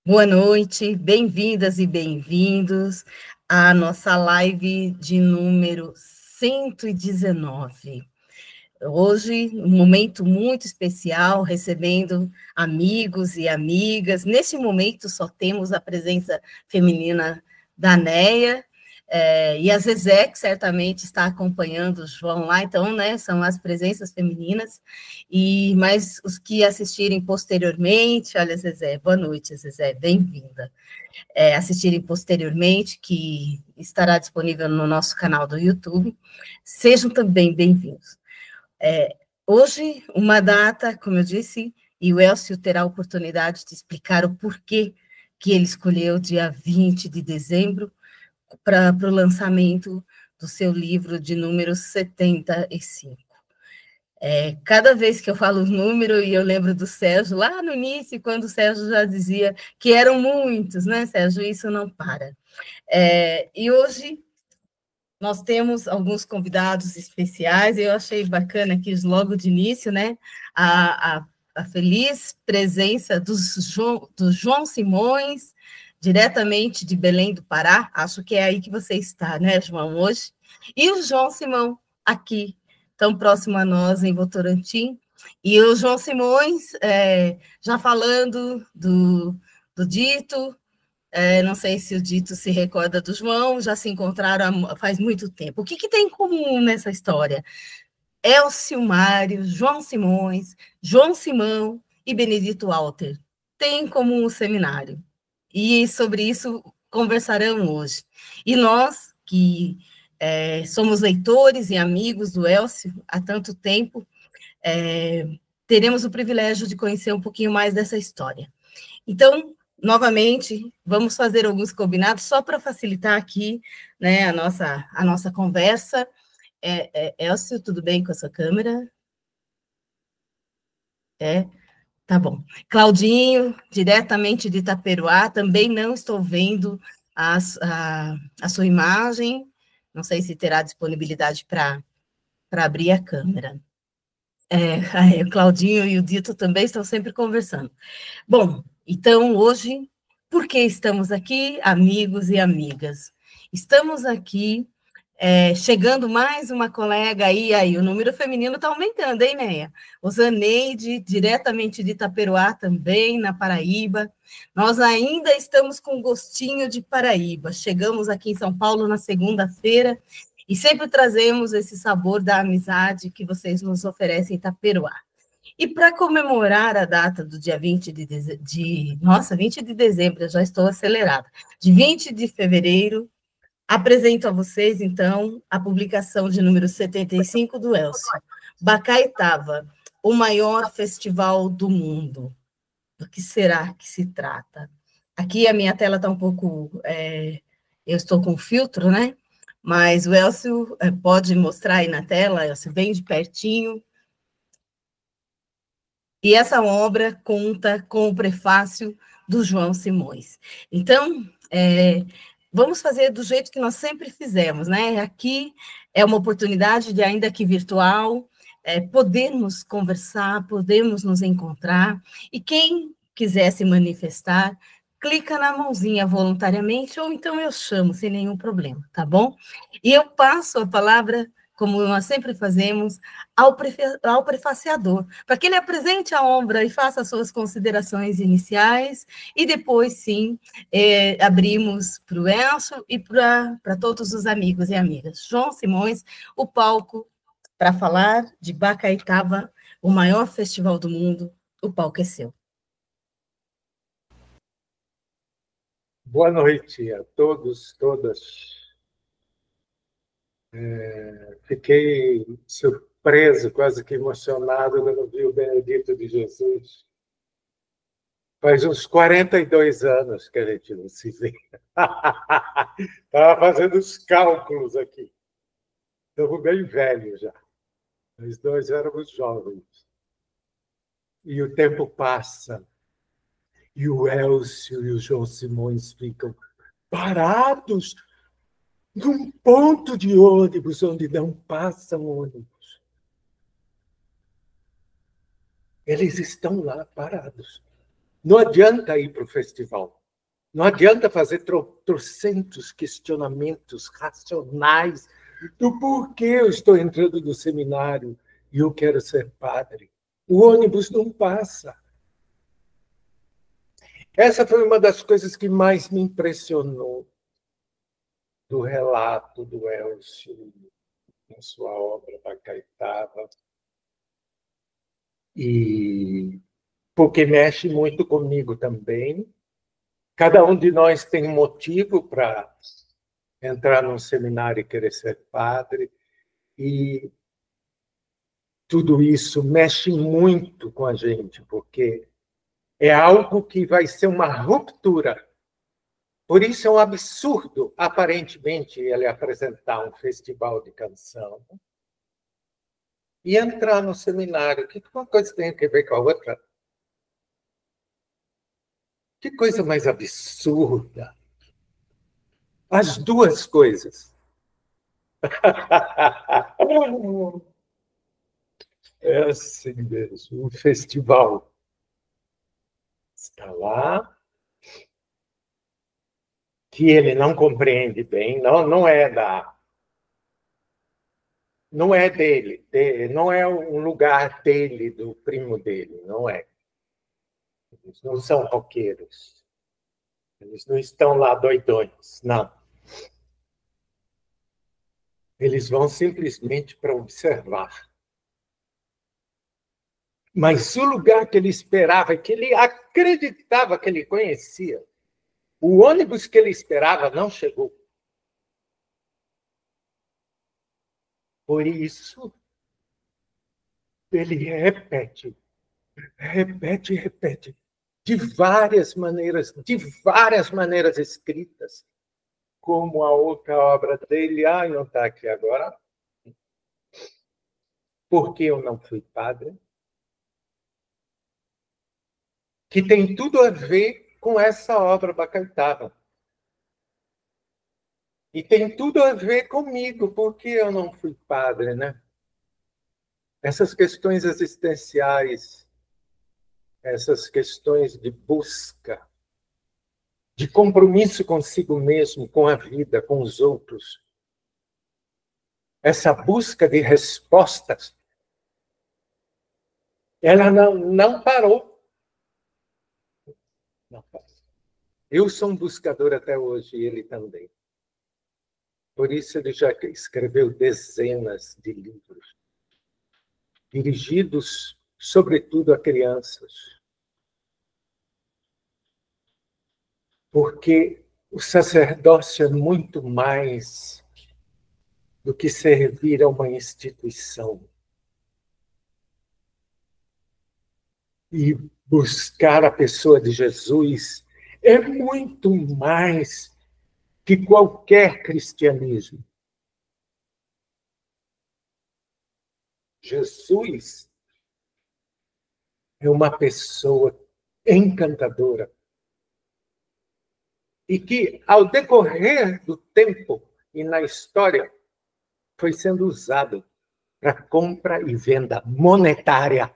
Boa noite, bem-vindas e bem-vindos à nossa live de número 119. Hoje, um momento muito especial, recebendo amigos e amigas. Neste momento, só temos a presença feminina da Neia, e a Zezé, que certamente está acompanhando o João lá, então, né, são as presenças femininas, mas os que assistirem posteriormente, olha, Zezé, boa noite, Zezé, bem-vinda. Assistirem posteriormente, que estará disponível no nosso canal do YouTube, sejam também bem-vindos. Hoje, uma data, como eu disse, e o Elcio terá a oportunidade de explicar o porquê que ele escolheu dia 20 de dezembro para o lançamento do seu livro de número 75. Cada vez que eu falo o número, e eu lembro do Sérgio, lá no início, quando o Sérgio já dizia que eram muitos, né, Sérgio? Isso não para. E hoje nós temos alguns convidados especiais, e eu achei bacana aqui, logo de início, né, a feliz presença do João Simões, diretamente de Belém do Pará, acho que é aí que você está, né, João, hoje, e o João Simão, aqui, tão próximo a nós, em Votorantim, e o João Simões, já falando do Dito, não sei se o Dito se recorda do João, já se encontraram faz muito tempo. O que tem em comum nessa história? Elcio Mário, João Simões, João Simão e Benedito Walter têm em comum o seminário. E sobre isso conversarão hoje. E nós, que somos leitores e amigos do Elcio há tanto tempo, teremos o privilégio de conhecer um pouquinho mais dessa história. Então, novamente, vamos fazer alguns combinados só para facilitar aqui, né, a nossa conversa. Elcio, tudo bem com a sua câmera? Tá bom. Claudinho, diretamente de Itaperuá, também não estou vendo a sua imagem, não sei se terá disponibilidade para abrir a câmera. O Claudinho e o Dito também estão sempre conversando. Bom, então hoje, por que estamos aqui, amigos e amigas? Estamos aqui, chegando mais uma colega aí o número feminino está aumentando, hein, Neia? Osaneide, diretamente de Itaperuá também, na Paraíba. Nós ainda estamos com gostinho de Paraíba. Chegamos aqui em São Paulo na segunda-feira e sempre trazemos esse sabor da amizade que vocês nos oferecem em Itaperuá. E para comemorar a data do dia 20 20 de dezembro, eu já estou acelerada, de 20 de fevereiro, apresento a vocês, então, a publicação de número 75 do Elcio, Bacaitava, o maior festival do mundo. Do que será que se trata? Aqui a minha tela está um pouco... eu estou com filtro, né? Mas o Elcio pode mostrar aí na tela, Elcio, bem de pertinho. E essa obra conta com o prefácio do João Simões. Então, vamos fazer do jeito que nós sempre fizemos, né? Aqui é uma oportunidade de, ainda que virtual, podermos conversar, podermos nos encontrar, e quem quiser se manifestar, clica na mãozinha voluntariamente, ou então eu chamo, sem nenhum problema, tá bom? E eu passo a palavra, como nós sempre fazemos, ao prefaciador, para que ele apresente a obra e faça as suas considerações iniciais, e depois, sim, abrimos para o Elcio e para todos os amigos e amigas. João Simões, o palco para falar de Bacaitava, o maior festival do mundo, o palco é seu. Boa noite a todos, todas. Fiquei surpreso, quase que emocionado, quando vi o Benedito de Jesus. Faz uns 42 anos que a gente não se vê. Estava fazendo os cálculos aqui. Estamos bem velhos já. Nós dois éramos jovens. E o tempo passa. E o Elcio e o João Simões ficam parados num ponto de ônibus onde não passam ônibus. Eles estão lá parados. Não adianta ir para o festival. Não adianta fazer trocentos questionamentos racionais do porquê eu estou entrando no seminário e eu quero ser padre. O ônibus não passa. Essa foi uma das coisas que mais me impressionou do relato do Elcio em sua obra da Caetava. E porque mexe muito comigo também. Cada um de nós tem um motivo para entrar num seminário e querer ser padre, e tudo isso mexe muito com a gente, porque é algo que vai ser uma ruptura. Por isso é um absurdo, aparentemente, ele apresentar um festival de canção e entrar no seminário. Que uma coisa tem a ver com a outra? Que coisa mais absurda! As duas coisas. É assim mesmo, o festival está lá, que ele não compreende bem, não é dele, não é um lugar dele, do primo dele, não é. Eles não são roqueiros, eles não estão lá doidões, não. Eles vão simplesmente para observar. Mas o lugar que ele esperava, que ele acreditava que ele conhecia, o ônibus que ele esperava não chegou. Por isso, ele repete, repete, repete, de várias maneiras escritas, como a outra obra dele, não está aqui agora, Porque Eu Não Fui Padre, que tem tudo a ver com essa obra Bacalhau. E tem tudo a ver comigo, porque eu não fui padre, né? Essas questões existenciais, essas questões de busca, de compromisso consigo mesmo, com a vida, com os outros, essa busca de respostas, ela não parou. Não parou. Eu sou um buscador até hoje, e ele também. Por isso ele já escreveu dezenas de livros, dirigidos, sobretudo, a crianças. Porque o sacerdócio é muito mais do que servir a uma instituição. E buscar a pessoa de Jesus é muito mais que qualquer cristianismo. Jesus é uma pessoa encantadora e que, ao decorrer do tempo e na história, foi sendo usado para compra e venda monetária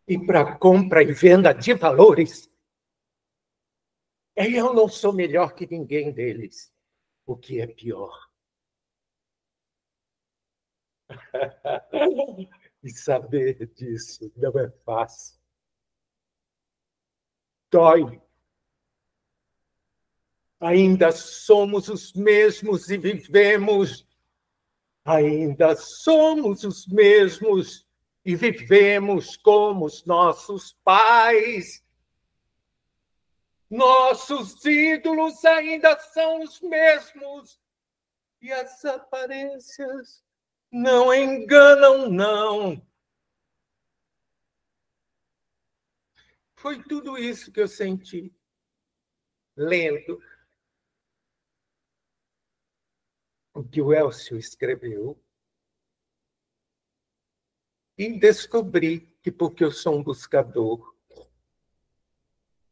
e para compra e venda de valores. Eu não sou melhor que ninguém deles, o que é pior. E saber disso não é fácil. Dói. Ainda somos os mesmos e vivemos. Ainda somos os mesmos e vivemos como os nossos pais. Nossos ídolos ainda são os mesmos e as aparências não enganam, não. Foi tudo isso que eu senti lendo o que o Elcio escreveu e descobri que, porque eu sou um buscador,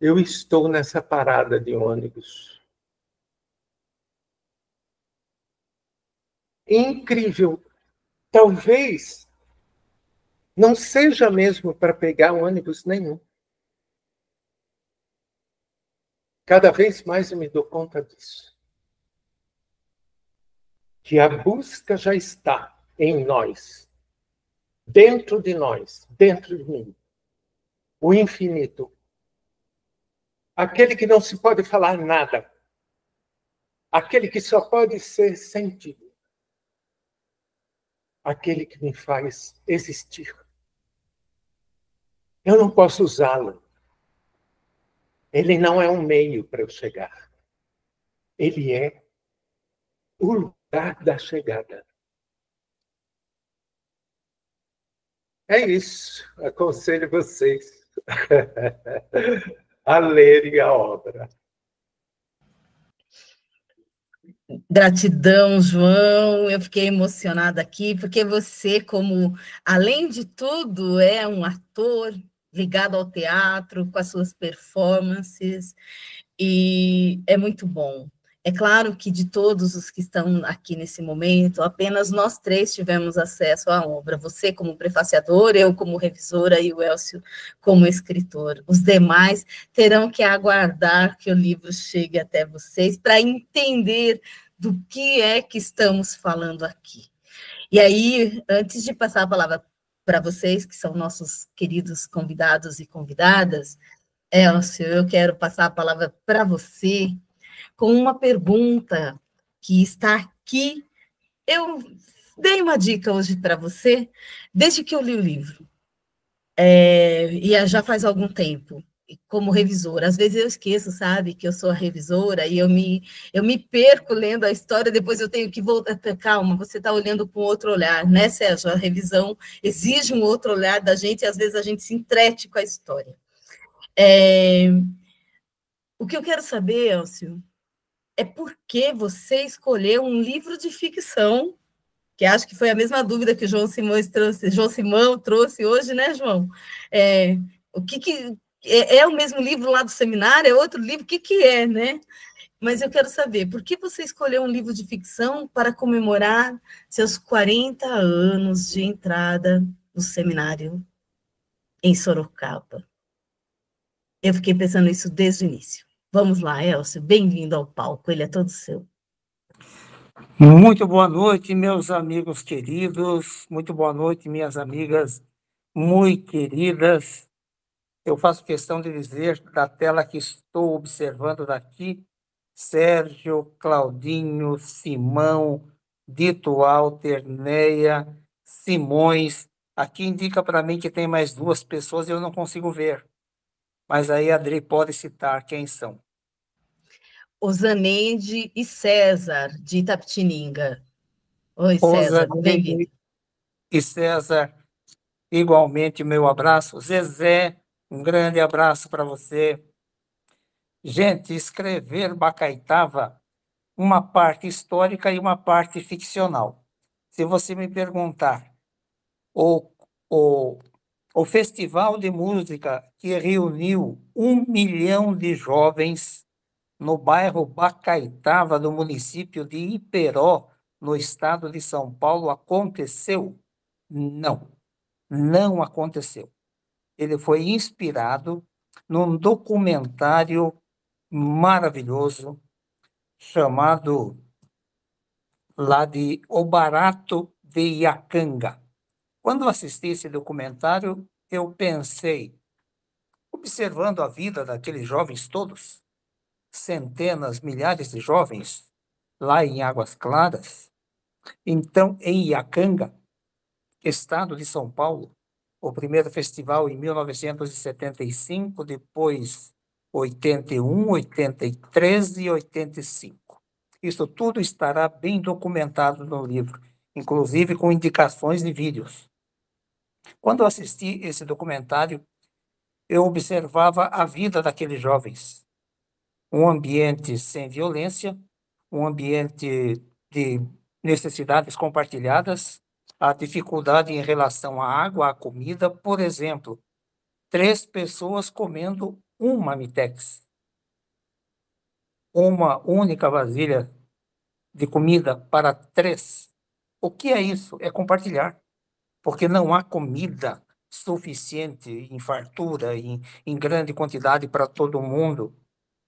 eu estou nessa parada de ônibus. Incrível. Talvez Não seja mesmo para pegar ônibus nenhum. Cada vez mais eu me dou conta disso. Que a busca já está em nós, dentro de nós, dentro de mim. O infinito. Aquele que não se pode falar nada. Aquele que só pode ser sentido. Aquele que me faz existir. Eu não posso usá-lo. Ele não é um meio para eu chegar. Ele é o lugar da chegada. É isso. Aconselho vocês a lerem a obra. Gratidão, João. Eu fiquei emocionada aqui, porque você, como, além de tudo, é um ator ligado ao teatro, com as suas performances, e é muito bom. É claro que de todos os que estão aqui nesse momento, apenas nós três tivemos acesso à obra. Você como prefaciador, eu como revisora e o Elcio como escritor. Os demais terão que aguardar que o livro chegue até vocês para entender do que é que estamos falando aqui. E aí, antes de passar a palavra para vocês, que são nossos queridos convidados e convidadas, Elcio, eu quero passar a palavra para você com uma pergunta que está aqui. Eu dei uma dica hoje para você, desde que eu li o livro, e já faz algum tempo, como revisora. Às vezes eu esqueço, sabe, que eu sou a revisora, e eu me perco lendo a história, depois eu tenho que voltar. Calma, você está olhando com outro olhar, né, Sérgio? A revisão exige um outro olhar da gente, e às vezes a gente se entrete com a história. O que eu quero saber, Elcio, é por que você escolheu um livro de ficção, que acho que foi a mesma dúvida que o João Simão trouxe hoje, né, João? O que é o mesmo livro lá do seminário? É outro livro? O que é, né? Mas eu quero saber, por que você escolheu um livro de ficção para comemorar seus 40 anos de entrada no seminário em Sorocaba? Eu fiquei pensando isso desde o início. Vamos lá, Elcio, bem-vindo ao palco, ele é todo seu. Muito boa noite, meus amigos queridos, muito boa noite, minhas amigas muito queridas. Eu faço questão de dizer, da tela que estou observando daqui, Sérgio, Claudinho, Simão, Dito Walter, Neia, Simões. Aqui indica para mim que tem mais duas pessoas e eu não consigo ver. Mas aí a Adri pode citar quem são. Osaneide e César, de Itapetininga. Oi, César, bem-vindo. E César, igualmente, meu abraço. Zezé, um grande abraço para você. Gente, escrever Bacaitava, uma parte histórica e uma parte ficcional. Se você me perguntar, o, o, o festival de música que reuniu 1 milhão de jovens no bairro Bacaitava, no município de Iperó, no estado de São Paulo, aconteceu? Não, não aconteceu. Ele foi inspirado num documentário maravilhoso chamado lá de O Barato de Iacanga. Quando eu assisti esse documentário, eu pensei, observando a vida daqueles jovens todos, centenas, milhares de jovens, lá em Águas Claras, então em Iacanga, estado de São Paulo, o primeiro festival em 1975, depois 81, 83 e 85. Isso tudo estará bem documentado no livro, inclusive com indicações de vídeos. Quando eu assisti esse documentário, eu observava a vida daqueles jovens. Um ambiente sem violência, um ambiente de necessidades compartilhadas, a dificuldade em relação à água, à comida, por exemplo, 3 pessoas comendo um marmitex, uma única vasilha de comida para 3. O que é isso? É compartilhar, porque não há comida, suficiente, em fartura, em grande quantidade para todo mundo.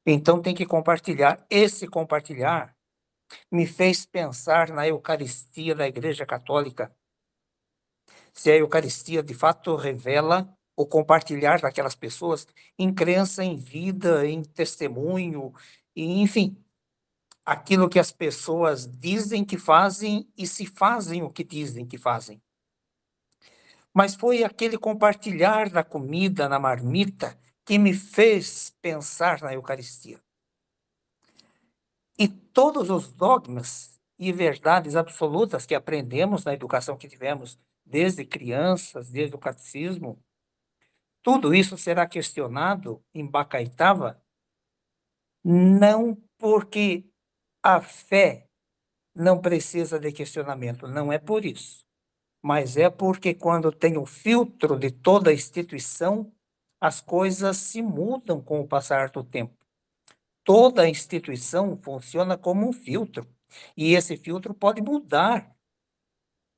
Então tem que compartilhar. Esse compartilhar me fez pensar na Eucaristia da Igreja Católica. Se a Eucaristia de fato revela o compartilhar daquelas pessoas em crença, em vida, em testemunho, e, enfim, aquilo que as pessoas dizem que fazem e se fazem o que dizem que fazem. Mas foi aquele compartilhar da comida na marmita que me fez pensar na Eucaristia. E todos os dogmas e verdades absolutas que aprendemos na educação que tivemos desde crianças, desde o catecismo, tudo isso será questionado em Bacaitava, não porque a fé não precisa de questionamento, não é por isso, mas é porque quando tem o filtro de toda a instituição, as coisas se mudam com o passar do tempo. Toda instituição funciona como um filtro, e esse filtro pode mudar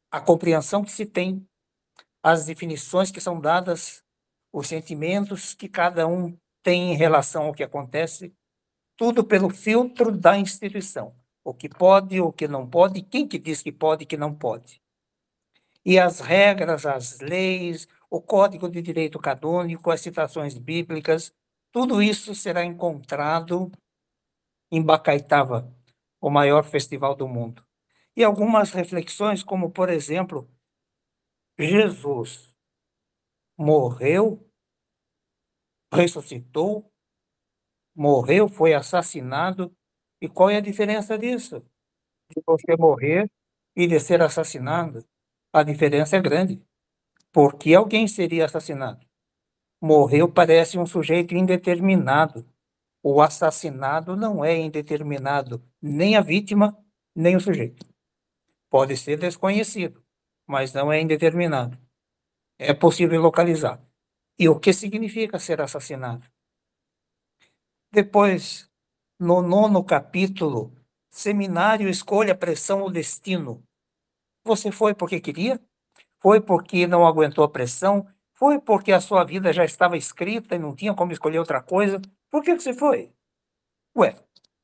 a compreensão que se tem, as definições que são dadas, os sentimentos que cada um tem em relação ao que acontece, tudo pelo filtro da instituição. O que pode, o que não pode, quem que diz que pode e que não pode. E as regras, as leis, o Código de Direito Canônico, as citações bíblicas, tudo isso será encontrado em Bacaitava, o maior festival do mundo. E algumas reflexões, como, por exemplo, Jesus morreu, ressuscitou, morreu, foi assassinado. E qual é a diferença disso? De você morrer e de ser assassinado? A diferença é grande. Por que alguém seria assassinado? Morreu parece um sujeito indeterminado. O assassinado não é indeterminado, nem a vítima, nem o sujeito. Pode ser desconhecido, mas não é indeterminado. É possível localizar. E o que significa ser assassinado? Depois, no 9º capítulo, Seminário Escolha, Pressão ou Destino. Você foi porque queria? Foi porque não aguentou a pressão? Foi porque a sua vida já estava escrita e não tinha como escolher outra coisa? Por que você foi? Ué,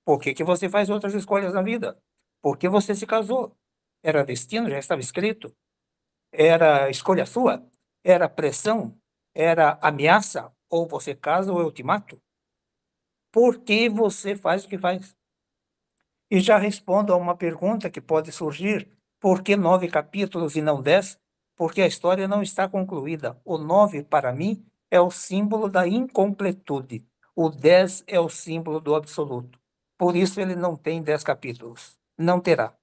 por que você faz outras escolhas na vida? Por que você se casou? Era destino, já estava escrito? Era escolha sua? Era pressão? Era ameaça? Ou você casa ou eu te mato? Por que você faz o que faz? E já respondo a uma pergunta que pode surgir: por que 9 capítulos e não 10? Porque a história não está concluída. O 9, para mim, é o símbolo da incompletude. O 10 é o símbolo do absoluto. Por isso ele não tem 10 capítulos. Não terá.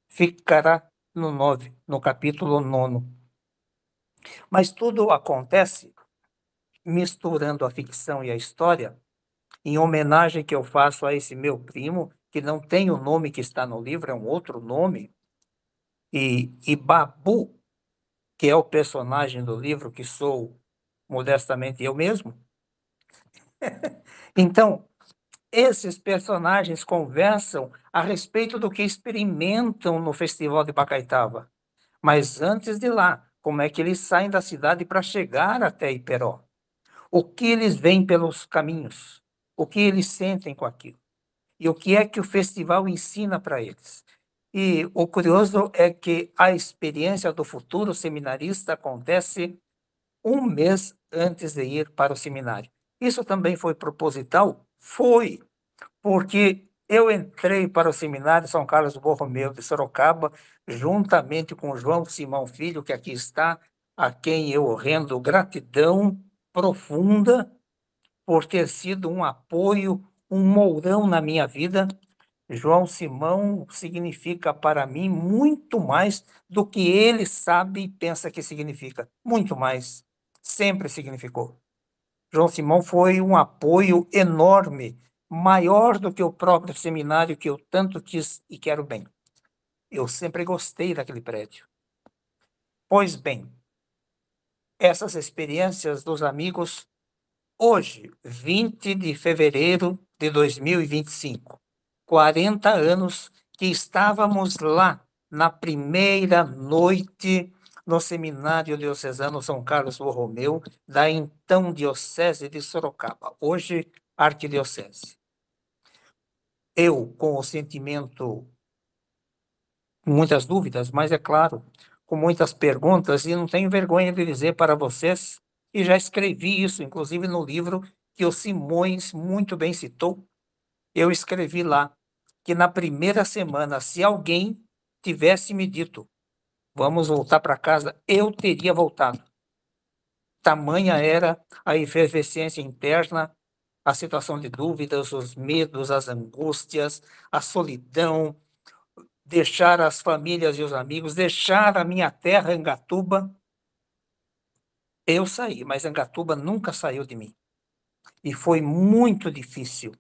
Ficará no 9, no capítulo 9. Mas tudo acontece misturando a ficção e a história, em homenagem que eu faço a esse meu primo, que não tem o nome que está no livro, é um outro nome, e Babu, que é o personagem do livro, que sou modestamente eu mesmo. Então, esses personagens conversam a respeito do que experimentam no Festival de Bacaitava. Mas antes de lá, como é que eles saem da cidade para chegar até Iperó? O que eles veem pelos caminhos? O que eles sentem com aquilo? E o que é que o festival ensina para eles? E o curioso é que a experiência do futuro seminarista acontece um mês antes de ir para o seminário. Isso também foi proposital? Foi, porque eu entrei para o seminário São Carlos Borromeu de Sorocaba, juntamente com João Simão Filho, que aqui está, a quem eu rendo gratidão profunda por ter sido um apoio, um mourão na minha vida. João Simão significa para mim muito mais do que ele sabe e pensa que significa. Muito mais. Sempre significou. João Simão foi um apoio enorme, maior do que o próprio seminário que eu tanto quis e quero bem. Eu sempre gostei daquele prédio. Pois bem, essas experiências dos amigos, hoje, 20 de fevereiro de 2025, 40 anos que estávamos lá na primeira noite no Seminário Diocesano São Carlos Borromeu, da então Diocese de Sorocaba, hoje Arquidiocese. Eu, com o sentimento, com muitas dúvidas, mas é claro, com muitas perguntas, e não tenho vergonha de dizer para vocês, e já escrevi isso, inclusive no livro que o Simões muito bem citou, eu escrevi lá, que na primeira semana, se alguém tivesse me dito, vamos voltar para casa, eu teria voltado. Tamanha era a efervescência interna, a situação de dúvidas, os medos, as angústias, a solidão, deixar as famílias e os amigos, deixar a minha terra, Angatuba. Eu saí, mas Angatuba nunca saiu de mim. E foi muito difícil.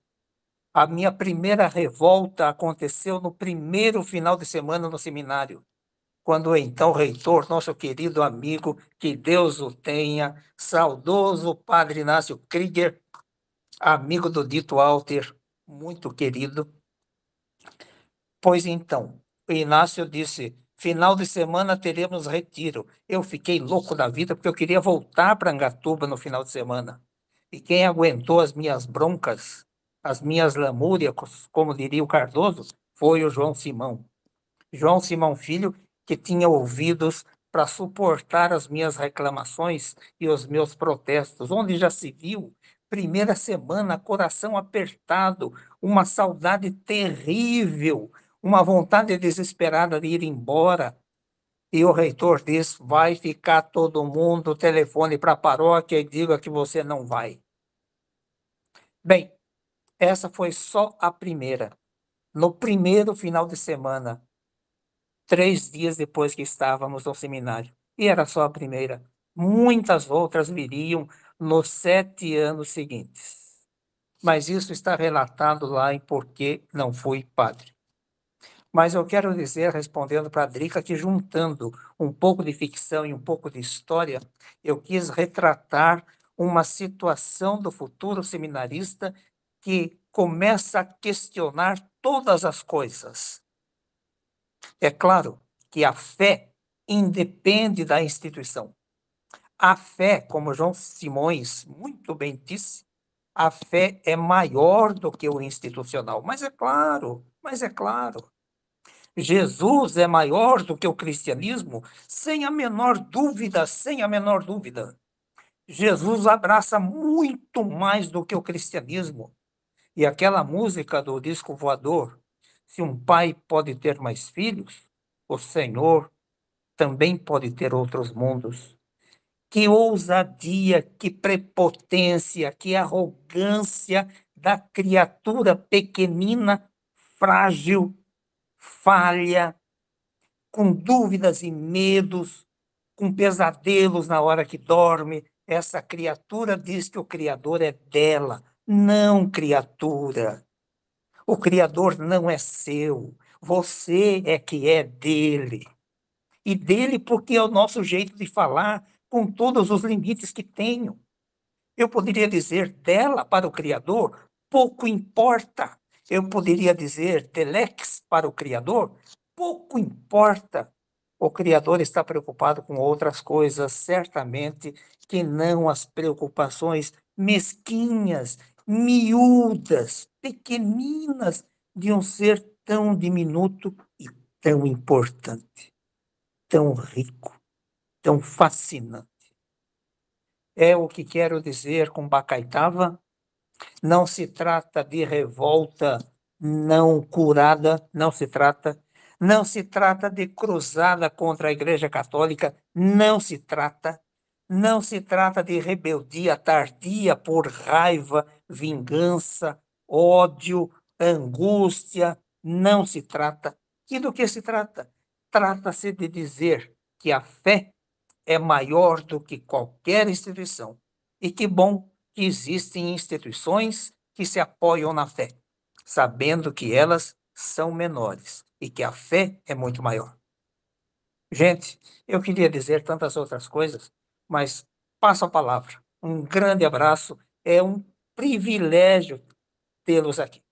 A minha primeira revolta aconteceu no primeiro final de semana no seminário, quando o então reitor, nosso querido amigo, que Deus o tenha, saudoso Padre Inácio Krieger, amigo do dito Walter, muito querido. Pois então, o Inácio disse, final de semana teremos retiro. Eu fiquei louco da vida porque eu queria voltar para Angatuba no final de semana. E quem aguentou as minhas broncas, as minhas lamúrias, como diria o Cardoso, foi o João Simão. João Simão Filho, que tinha ouvidos para suportar as minhas reclamações e os meus protestos, onde já se viu, primeira semana, coração apertado, uma saudade terrível, uma vontade desesperada de ir embora. E o reitor diz, vai ficar todo mundo, telefone para a paróquia e diga que você não vai. Bem, essa foi só a primeira. No primeiro final de semana, 3 dias depois que estávamos no seminário. E era só a primeira. Muitas outras viriam nos 7 anos seguintes. Mas isso está relatado lá em Por que Não Fui Padre. Mas eu quero dizer, respondendo para a Drica, que juntando um pouco de ficção e um pouco de história, eu quis retratar uma situação do futuro seminarista que começa a questionar todas as coisas. É claro que a fé independe da instituição. A fé, como João Simões muito bem disse, a fé é maior do que o institucional. Mas é claro, Jesus é maior do que o cristianismo, sem a menor dúvida, sem a menor dúvida. Jesus abraça muito mais do que o cristianismo. E aquela música do disco voador, se um pai pode ter mais filhos, o Senhor também pode ter outros mundos. Que ousadia, que prepotência, que arrogância da criatura pequenina, frágil, falha, com dúvidas e medos, com pesadelos na hora que dorme. Essa criatura diz que o Criador é dela. Não, criatura. O Criador não é seu. Você é que é dele. E dele porque é o nosso jeito de falar, com todos os limites que tenho. Eu poderia dizer dela para o Criador, pouco importa. Eu poderia dizer telex para o Criador, pouco importa. O Criador está preocupado com outras coisas, certamente, que não as preocupações mesquinhas, miúdas, pequeninas de um ser tão diminuto e tão importante, tão rico, tão fascinante. É o que quero dizer com Bacaitava. Não se trata de revolta não curada, não se trata. Não se trata de cruzada contra a Igreja Católica, não se trata. Não se trata de rebeldia tardia por raiva, vingança, ódio, angústia, não se trata. E do que se trata? Trata-se de dizer que a fé é maior do que qualquer instituição. E que bom que existem instituições que se apoiam na fé, sabendo que elas são menores e que a fé é muito maior. Gente, eu queria dizer tantas outras coisas, mas passo a palavra. Um grande abraço, é um privilégio tê-los aqui.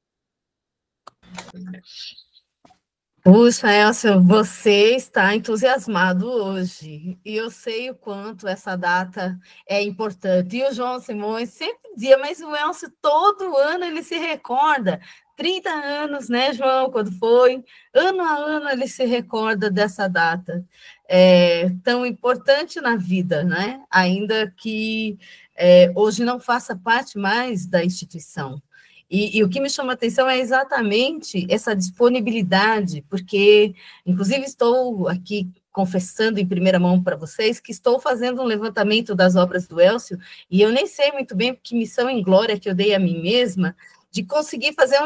Puxa, Elcio, você está entusiasmado hoje, e eu sei o quanto essa data é importante. E o João Simões sempre dizia, mas o Elcio, todo ano ele se recorda, 30 anos, né, João, quando foi? Ano a ano ele se recorda dessa data, tão importante na vida, né? Ainda que hoje não faça parte mais da instituição. E o que me chama a atenção é exatamente essa disponibilidade, porque, inclusive, estou aqui confessando em primeira mão para vocês que estou fazendo um levantamento das obras do Elcio, e eu nem sei muito bem que missão em glória que eu dei a mim mesma, de conseguir fazer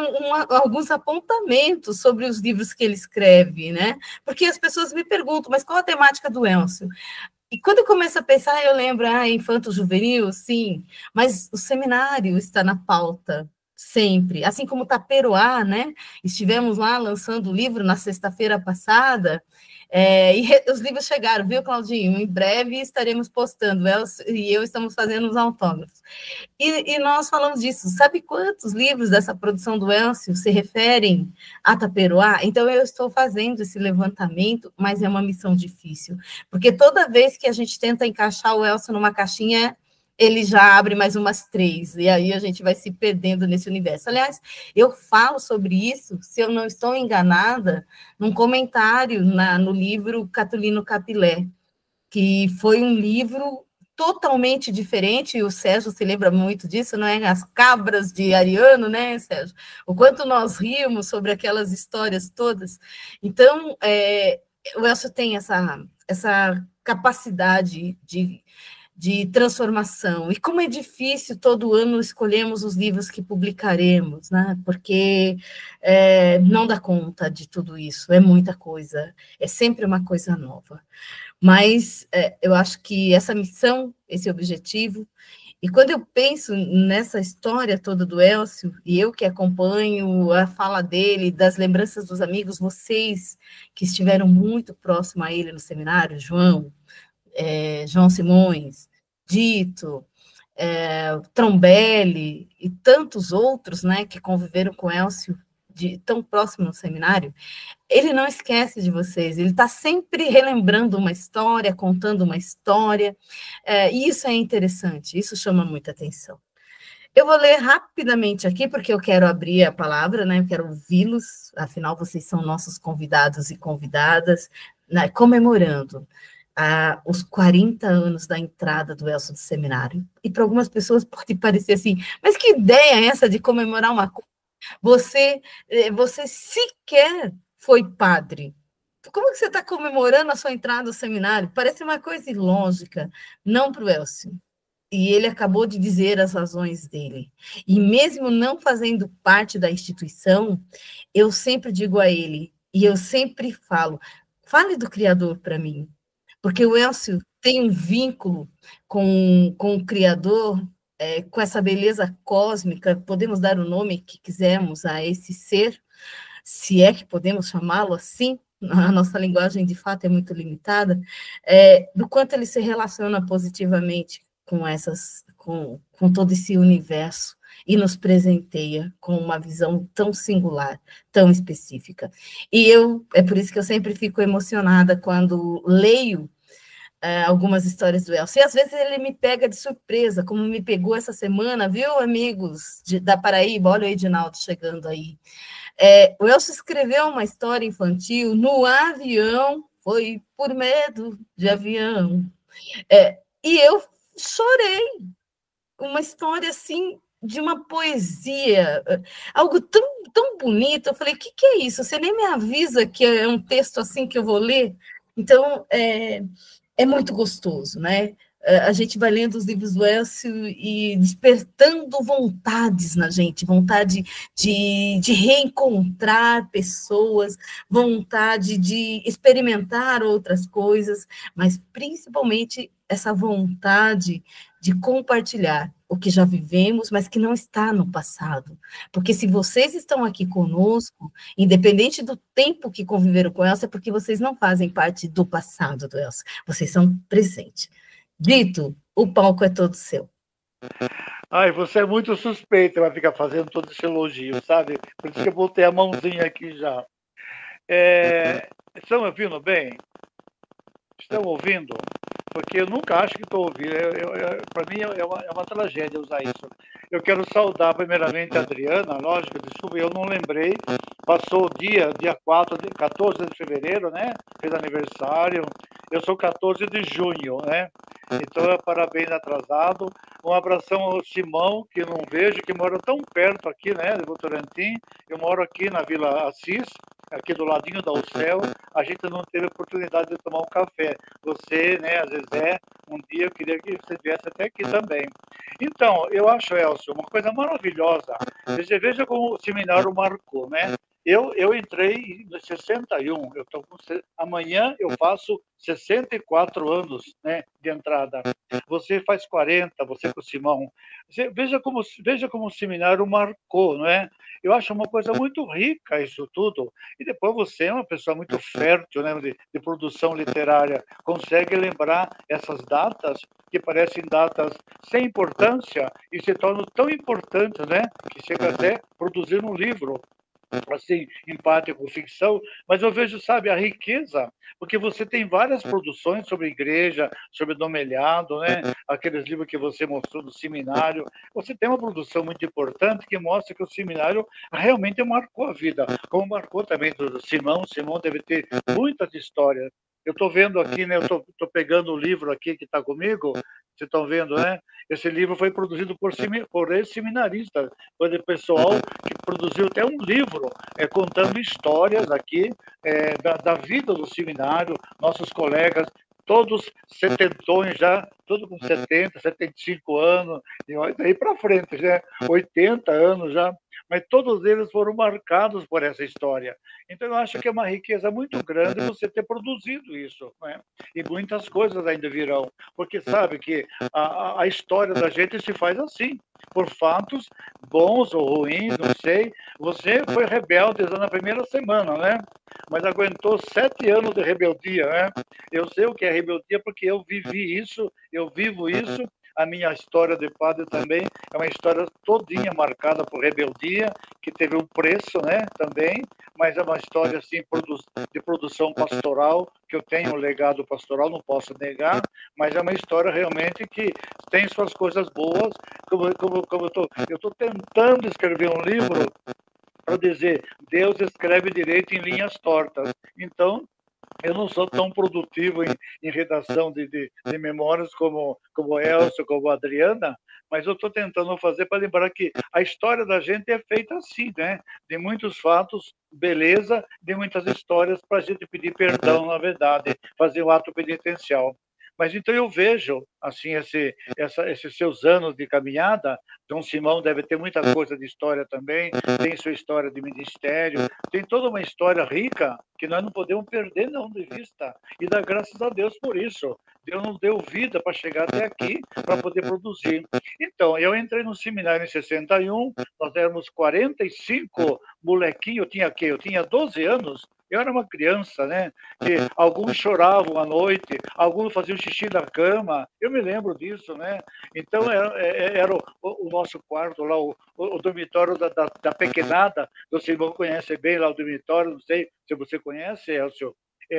alguns apontamentos sobre os livros que ele escreve, né? Porque as pessoas me perguntam, mas qual a temática do Elcio? E quando eu começo a pensar, eu lembro, infanto-juvenil, sim, mas o seminário está na pauta, sempre. Assim como Taperoá, né? Estivemos lá lançando o livro na sexta-feira passada, os livros chegaram, viu, Claudinho? Em breve estaremos postando, e eu estamos fazendo os autógrafos. E nós falamos disso. Sabe quantos livros dessa produção do Elcio se referem a Taperoá? Então, eu estou fazendo esse levantamento, mas é uma missão difícil, porque toda vez que a gente tenta encaixar o Elcio numa caixinha, ele já abre mais umas 3, e aí a gente vai se perdendo nesse universo. Aliás, eu falo sobre isso, se eu não estou enganada, num comentário no livro Catulino Capilé, que foi um livro totalmente diferente, e o Sérgio se lembra muito disso, não é? As cabras de Ariano, né, Sérgio? O quanto nós rimos sobre aquelas histórias todas. Então, o Elcio tem essa capacidade de transformação. E como é difícil, todo ano escolhemos os livros que publicaremos, né? Porque não dá conta de tudo isso, é muita coisa, é sempre uma coisa nova. Mas eu acho que essa missão, esse objetivo, e quando eu penso nessa história toda do Elcio, e eu que acompanho a fala dele, das lembranças dos amigos, vocês que estiveram muito próximo a ele no seminário, João Simões, Dito, Trombelli e tantos outros, né, que conviveram com Elcio tão próximo no seminário, ele não esquece de vocês, ele está sempre relembrando uma história, contando uma história, e isso é interessante, isso chama muita atenção. Eu vou ler rapidamente aqui, porque eu quero abrir a palavra, né, eu quero ouvi-los, afinal vocês são nossos convidados e convidadas, né, comemorando os 40 anos da entrada do Elcio do seminário. E para algumas pessoas pode parecer assim, mas que ideia é essa de comemorar uma coisa? Você sequer foi padre. Como que você está comemorando a sua entrada ao seminário? Parece uma coisa ilógica, não para o Elcio. E ele acabou de dizer as razões dele. E mesmo não fazendo parte da instituição, eu sempre digo a ele, e eu sempre falo, fale do Criador para mim, porque o Elcio tem um vínculo com o Criador, com essa beleza cósmica, podemos dar o nome que quisermos a esse ser, se é que podemos chamá-lo assim, a nossa linguagem de fato é muito limitada, do quanto ele se relaciona positivamente com todo esse universo e nos presenteia com uma visão tão singular, tão específica. E é por isso que eu sempre fico emocionada quando leio algumas histórias do Elcio. E às vezes ele me pega de surpresa, como me pegou essa semana, viu, amigos da Paraíba? Olha o Edinaldo chegando aí. O Elcio escreveu uma história infantil no avião, foi por medo de avião. E eu chorei. Uma história assim, de uma poesia, algo tão, tão bonito. Eu falei, o que é isso? Você nem me avisa que é um texto assim que eu vou ler? Então, é muito gostoso, né? A gente vai lendo os livros do Elcio e despertando vontades na gente, vontade de reencontrar pessoas, vontade de experimentar outras coisas, mas principalmente essa vontade de compartilhar o que já vivemos, mas que não está no passado. Porque se vocês estão aqui conosco, independente do tempo que conviveram com Elcio, é porque vocês não fazem parte do passado do Elcio, vocês são presente. Dito, o palco é todo seu. Ai, você é muito suspeita, vai ficar fazendo todo esse elogio, sabe? Por isso que eu botei a mãozinha aqui já. Estão me ouvindo bem? Estão ouvindo? Porque eu nunca acho que estou ouvindo. Para mim é uma tragédia usar isso. Eu quero saudar primeiramente a Adriana, lógico, desculpa, eu não lembrei. Passou o dia 14 de fevereiro, né? Fez aniversário. Eu sou 14 de junho, né? Então, parabéns atrasado. Um abração ao Simão, que não vejo, que mora tão perto aqui, né? De Votorantim. Eu moro aqui na Vila Assis, aqui do ladinho da UCEL. A gente não teve oportunidade de tomar um café. Você, né, a Zezé, um dia eu queria que você viesse até aqui também. Então, eu acho, Elcio, uma coisa maravilhosa. Você veja como o seminário marcou, né? Eu entrei em 61, amanhã eu faço 64 anos, né, de entrada. Você faz 40, você com o Simão. Veja como o seminário marcou, não é? Eu acho uma coisa muito rica isso tudo. E depois você é uma pessoa muito fértil, né, de produção literária, consegue lembrar essas datas que parecem datas sem importância e se tornam tão importantes, né, que chega até produzir um livro assim, empate com ficção, mas eu vejo, sabe, a riqueza, porque você tem várias produções sobre igreja, sobre Domelhado, né? Aqueles livros que você mostrou do seminário. Você tem uma produção muito importante que mostra que o seminário realmente marcou a vida, como marcou também do Simão. Simão deve ter muitas histórias. Eu estou vendo aqui, né? Eu estou pegando o livro aqui que está comigo. Vocês estão vendo, né? Esse livro foi produzido por ex-seminaristas, foi o pessoal que produziu até um livro contando histórias aqui da vida do seminário, nossos colegas, todos setentões já, todos com 70, 75 anos, e daí para frente, né? 80 anos já, mas todos eles foram marcados por essa história. Então, eu acho que é uma riqueza muito grande você ter produzido isso, né? E muitas coisas ainda virão, porque sabe que a história da gente se faz assim, por fatos bons ou ruins, não sei. Você foi rebelde na primeira semana, né? Mas aguentou 7 anos de rebeldia, né? Eu sei o que é rebeldia porque eu vivi isso, eu vivo isso. A minha história de padre também é uma história todinha marcada por rebeldia, que teve um preço, né, também, mas é uma história assim de produção pastoral, que eu tenho um legado pastoral, não posso negar, mas é uma história realmente que tem suas coisas boas, como eu estou tentando escrever um livro para dizer, Deus escreve direito em linhas tortas. Então, eu não sou tão produtivo em redação de memórias como o Elcio, como a Adriana, mas eu estou tentando fazer para lembrar que a história da gente é feita assim, né? De muitos fatos, beleza, de muitas histórias para a gente pedir perdão, na verdade, fazer um ato penitencial. Mas então eu vejo, assim, esses seus anos de caminhada, Dom Simão deve ter muita coisa de história também, tem sua história de ministério, tem toda uma história rica que nós não podemos perder não de vista. E dá graças a Deus por isso. Deus nos deu vida para chegar até aqui, para poder produzir. Então, eu entrei no seminário em 61, nós éramos 45 molequinhos, eu tinha 12 anos, eu era uma criança, né? Que alguns choravam à noite, alguns faziam xixi na cama, eu me lembro disso, né? Então, era o nosso quarto lá, o dormitório da pequenada, você irmão conhece bem lá o dormitório, não sei se você conhece, Elcio.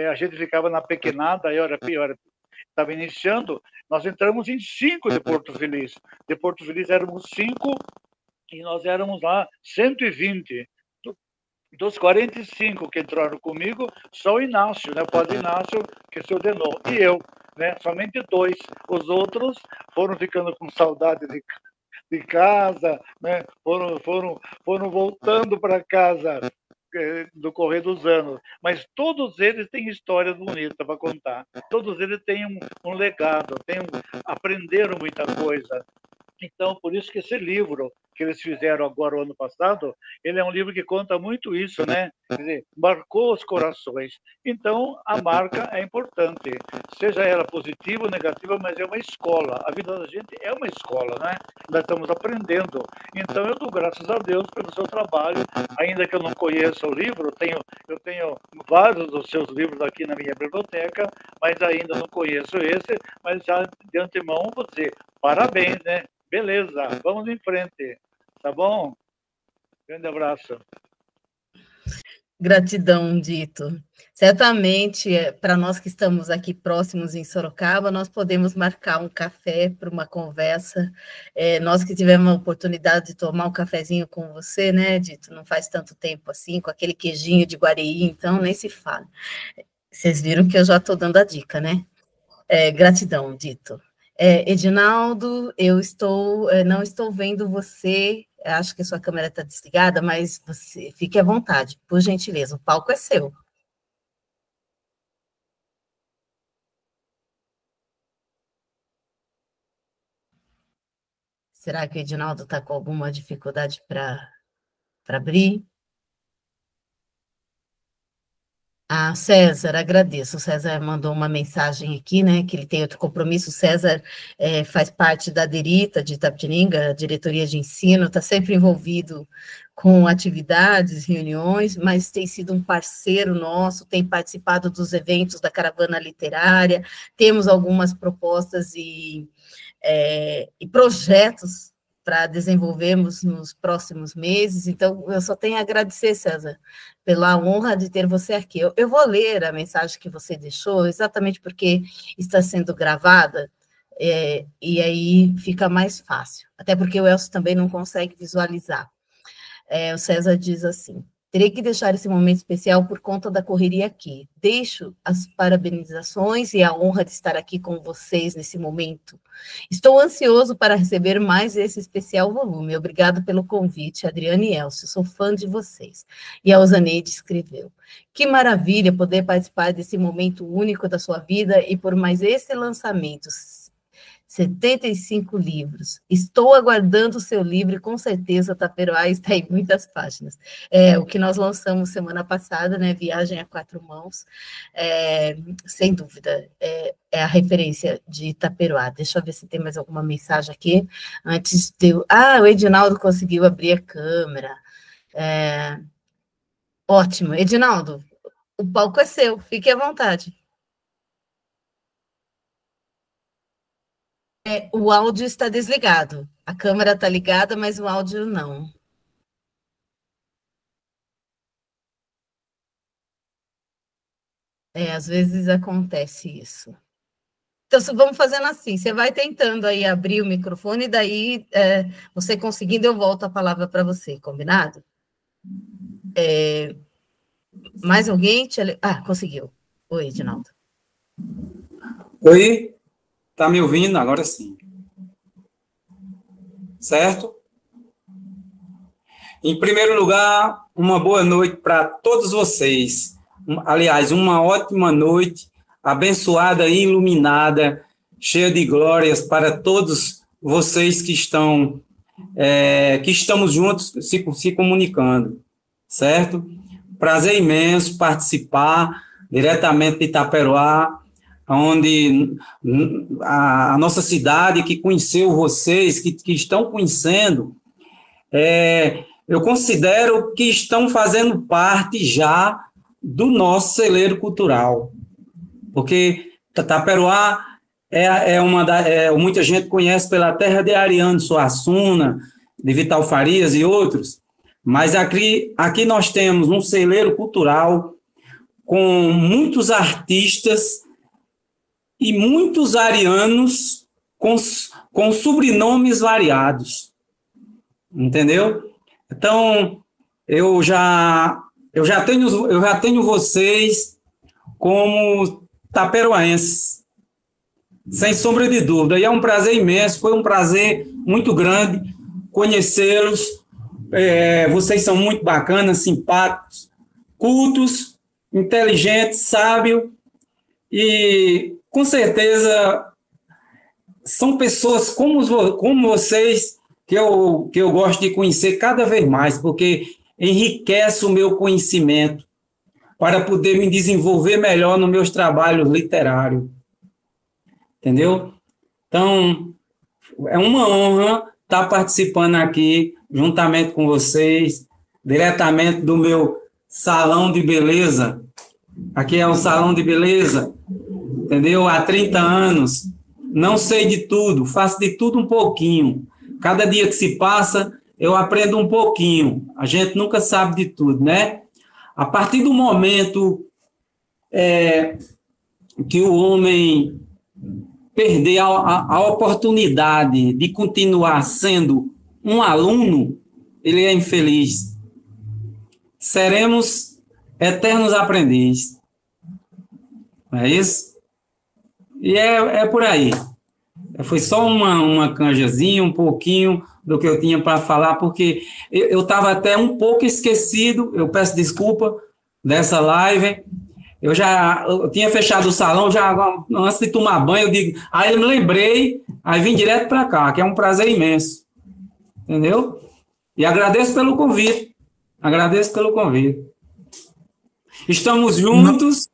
A gente ficava na pequenada, eu estava iniciando, nós entramos em 5 de Porto Feliz. De Porto Feliz éramos 5 e nós éramos lá 120. Dos 45 que entraram comigo, só o Inácio, né? O padre Inácio, que se ordenou, e eu, né? Somente 2. Os outros foram ficando com saudade de casa, né? Foram voltando para casa do correr dos anos. Mas todos eles têm histórias bonitas para contar. Todos eles têm um legado, aprenderam muita coisa. Então, por isso que esse livro que eles fizeram agora, o ano passado, ele é um livro que conta muito isso, né? Quer dizer, marcou os corações. Então, a marca é importante, seja ela positiva ou negativa, mas é uma escola. A vida da gente é uma escola, né? Nós estamos aprendendo. Então, eu dou graças a Deus pelo seu trabalho, ainda que eu não conheça o livro, eu tenho vários dos seus livros aqui na minha biblioteca, mas ainda não conheço esse, mas já de antemão vou dizer, parabéns, né? Beleza, vamos em frente. Tá bom? Grande abraço. Gratidão, Dito. Certamente, para nós que estamos aqui próximos em Sorocaba, nós podemos marcar um café para uma conversa. Nós que tivemos a oportunidade de tomar um cafezinho com você, né, Dito? Não faz tanto tempo assim, com aquele queijinho de Guareí, então nem se fala. Vocês viram que eu já estou dando a dica, né? Gratidão, Dito. Edinaldo, não estou vendo você, acho que sua câmera está desligada, mas você fique à vontade, por gentileza, o palco é seu. Será que o Edinaldo está com alguma dificuldade para abrir? César, agradeço. O César mandou uma mensagem aqui, né, que ele tem outro compromisso. O César faz parte da DERITA, de Itapetininga, diretoria de ensino, está sempre envolvido com atividades, reuniões, mas tem sido um parceiro nosso, tem participado dos eventos da Caravana Literária, temos algumas propostas e projetos para desenvolvermos nos próximos meses, então eu só tenho a agradecer, César, pela honra de ter você aqui. Eu vou ler a mensagem que você deixou, exatamente porque está sendo gravada, e aí fica mais fácil, até porque o Elcio também não consegue visualizar. O César diz assim: terei que deixar esse momento especial por conta da correria aqui. Deixo as parabenizações e a honra de estar aqui com vocês nesse momento. Estou ansioso para receber mais esse especial volume. Obrigado pelo convite, Adriana e Elcio. Sou fã de vocês. E a Osaneide escreveu: que maravilha poder participar desse momento único da sua vida e por mais esse lançamento. 75 livros. Estou aguardando o seu livro e com certeza Taperoá está em muitas páginas. O que nós lançamos semana passada, né, Viagem a Quatro Mãos, sem dúvida, é a referência de Itaperoá. Deixa eu ver se tem mais alguma mensagem aqui. Antes de... o Edinaldo conseguiu abrir a câmera. Ótimo. Edinaldo, o palco é seu, fique à vontade. O áudio está desligado. A câmera está ligada, mas o áudio não. Às vezes acontece isso. Então, vamos fazendo assim, você vai tentando aí abrir o microfone, e daí, você conseguindo, eu volto a palavra para você, combinado? Mais alguém? Conseguiu. Oi, Edinaldo. Oi, tá me ouvindo? Agora sim. Certo? Em primeiro lugar, uma boa noite para todos vocês. Aliás, uma ótima noite, abençoada e iluminada, cheia de glórias para todos vocês que estamos juntos se comunicando, certo? Prazer imenso participar diretamente de Itaperoá, onde a nossa cidade que conheceu vocês, que estão conhecendo, eu considero que estão fazendo parte já do nosso celeiro cultural, porque Itaperoá muita gente conhece pela terra de Ariano Suassuna, de Vital Farias e outros, mas aqui nós temos um celeiro cultural com muitos artistas e muitos arianos com sobrenomes variados, entendeu? Então, eu já tenho vocês como taperoenses, sem sombra de dúvida, e é um prazer imenso, foi um prazer muito grande conhecê-los. Vocês são muito bacanas, simpáticos, cultos, inteligentes, sábios, e com certeza são pessoas como vocês que eu gosto de conhecer cada vez mais, porque enriquece o meu conhecimento para poder me desenvolver melhor nos meus trabalhos literários. Entendeu? Então, é uma honra estar participando aqui, juntamente com vocês, diretamente do meu salão de beleza. Aqui é um salão de beleza, entendeu? Há 30 anos. Não sei de tudo, faço de tudo um pouquinho. Cada dia que se passa, eu aprendo um pouquinho. A gente nunca sabe de tudo, né? A partir do momento que o homem perder a oportunidade de continuar sendo um aluno, ele é infeliz. Seremos eternos aprendizes. Não é isso? E é por aí. Foi só uma canjazinha, um pouquinho do que eu tinha para falar, porque eu estava até um pouco esquecido, eu peço desculpa dessa live. Eu tinha fechado o salão, já antes de tomar banho, eu digo, aí eu me lembrei, aí vim direto para cá, que é um prazer imenso. Entendeu? E agradeço pelo convite. Estamos juntos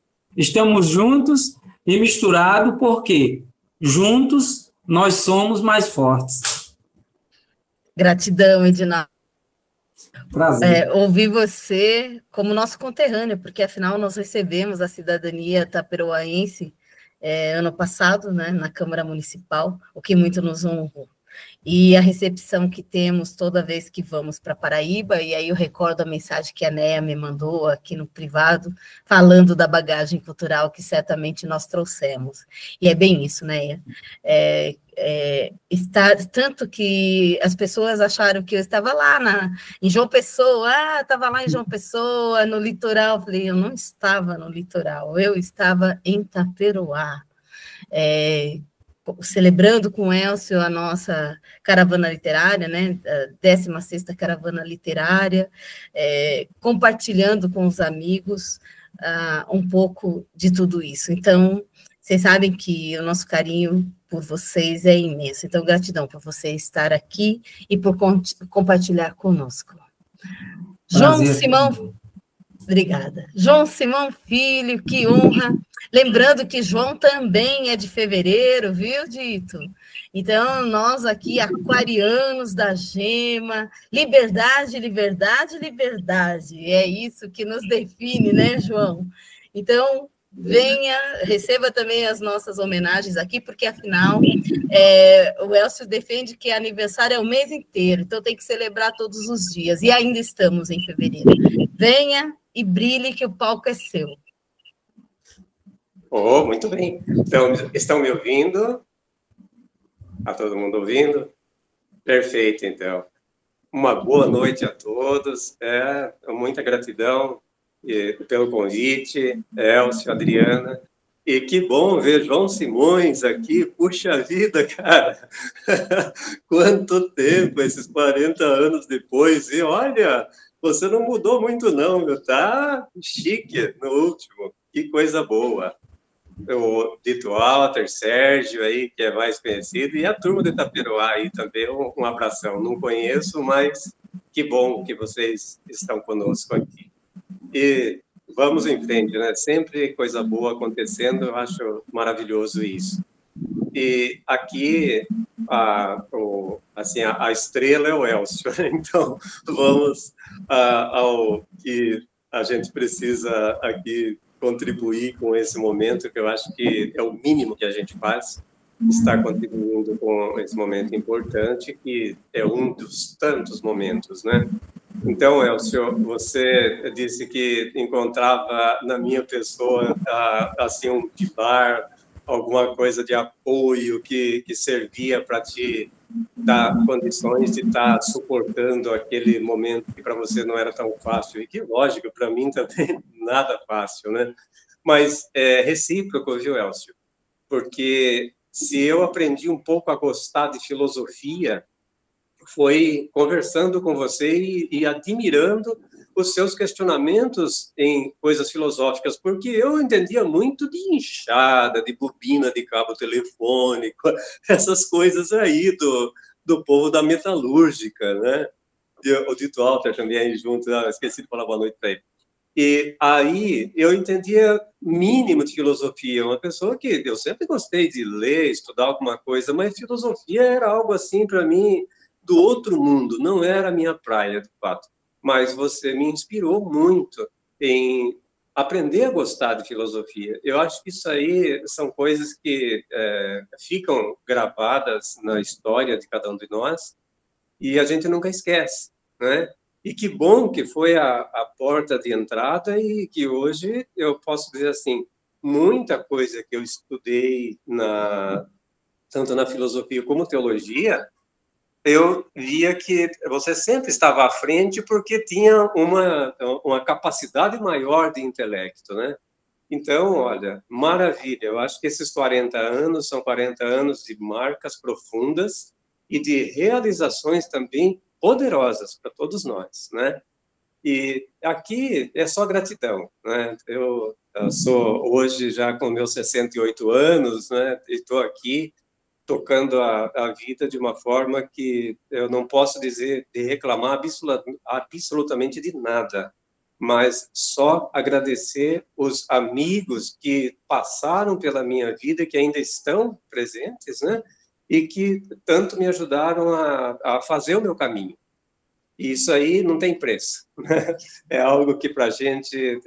e misturados, porque juntos nós somos mais fortes. Gratidão, Edinaldo. Prazer. Ouvir você como nosso conterrâneo, porque afinal nós recebemos a cidadania taperoaense ano passado, né, na Câmara Municipal, o que muito nos honrou. E a recepção que temos toda vez que vamos para Paraíba, e aí eu recordo a mensagem que a Neia me mandou aqui no privado, falando da bagagem cultural que certamente nós trouxemos. E é bem isso, Neia. Tanto que as pessoas acharam que eu estava lá em João Pessoa, estava lá em João Pessoa, no litoral. Eu falei, eu não estava no litoral, eu estava em Taperoá. Celebrando com o Elcio a nossa caravana literária, né, a 16ª caravana literária, compartilhando com os amigos um pouco de tudo isso. Então, vocês sabem que o nosso carinho por vocês é imenso. Então, gratidão por você estar aqui e por compartilhar conosco. João Simão, obrigada. João Simão Filho, que honra. Lembrando que João também é de fevereiro, viu, Dito? Então, nós aqui, aquarianos da Gema, liberdade, liberdade, liberdade. É isso que nos define, né, João? Então, venha, receba também as nossas homenagens aqui, porque, afinal, o Elcio defende que aniversário é o mês inteiro, então tem que celebrar todos os dias, e ainda estamos em fevereiro. Venha e brilhe, que o palco é seu. Oh, muito bem. Então, estão me ouvindo? Está todo mundo ouvindo? Perfeito, então. Uma boa noite a todos. Muita gratidão pelo convite, Elcio, Adriana. E que bom ver João Simões aqui. Puxa vida, cara! Quanto tempo, esses 40 anos depois. E olha, você não mudou muito não, meu. Tá chique no último. Que coisa boa. O Dito Walter, Sérgio aí, que é mais conhecido, e a turma de Itaperoá aí também, um abração. Não conheço, mas que bom que vocês estão conosco aqui. E vamos em frente, né? Sempre coisa boa acontecendo, eu acho maravilhoso isso. E aqui, a estrela é o Elcio, então vamos ao que a gente precisa aqui contribuir com esse momento, que eu acho que é o mínimo que a gente faz, estar contribuindo com esse momento importante, que é um dos tantos momentos, né? Então, Elcio, você disse que encontrava na minha pessoa, assim, um pilar, alguma coisa de apoio que servia para te dar condições de estar suportando aquele momento que para você não era tão fácil, e que, lógico, para mim também nada fácil, né? Mas é recíproco, viu, Elcio? Porque se eu aprendi um pouco a gostar de filosofia, foi conversando com você e admirando os seus questionamentos em coisas filosóficas, porque eu entendia muito de enxada, de bobina de cabo telefônico, essas coisas aí do povo da metalúrgica, né? O Dito Walter também aí junto, esqueci de falar boa noite para ele. E aí eu entendia mínimo de filosofia, uma pessoa que eu sempre gostei de ler, estudar alguma coisa, mas filosofia era algo assim para mim do outro mundo, não era a minha praia, de fato. Mas você me inspirou muito em aprender a gostar de filosofia. Eu acho que isso aí são coisas que ficam gravadas na história de cada um de nós e a gente nunca esquece, né? E que bom que foi a porta de entrada e que hoje eu posso dizer assim, muita coisa que eu estudei tanto na filosofia como teologia, eu via que você sempre estava à frente porque tinha uma capacidade maior de intelecto, né? Então, olha, maravilha. Eu acho que esses 40 anos são 40 anos de marcas profundas e de realizações também poderosas para todos nós, né? E aqui é só gratidão, né? Eu sou hoje já com meus 68 anos, né? E estou aqui tocando a vida de uma forma que eu não posso dizer de reclamar absolutamente de nada, mas só agradecer os amigos que passaram pela minha vida, que ainda estão presentes, né? E que tanto me ajudaram a fazer o meu caminho. E isso aí não tem preço. É algo que para a gente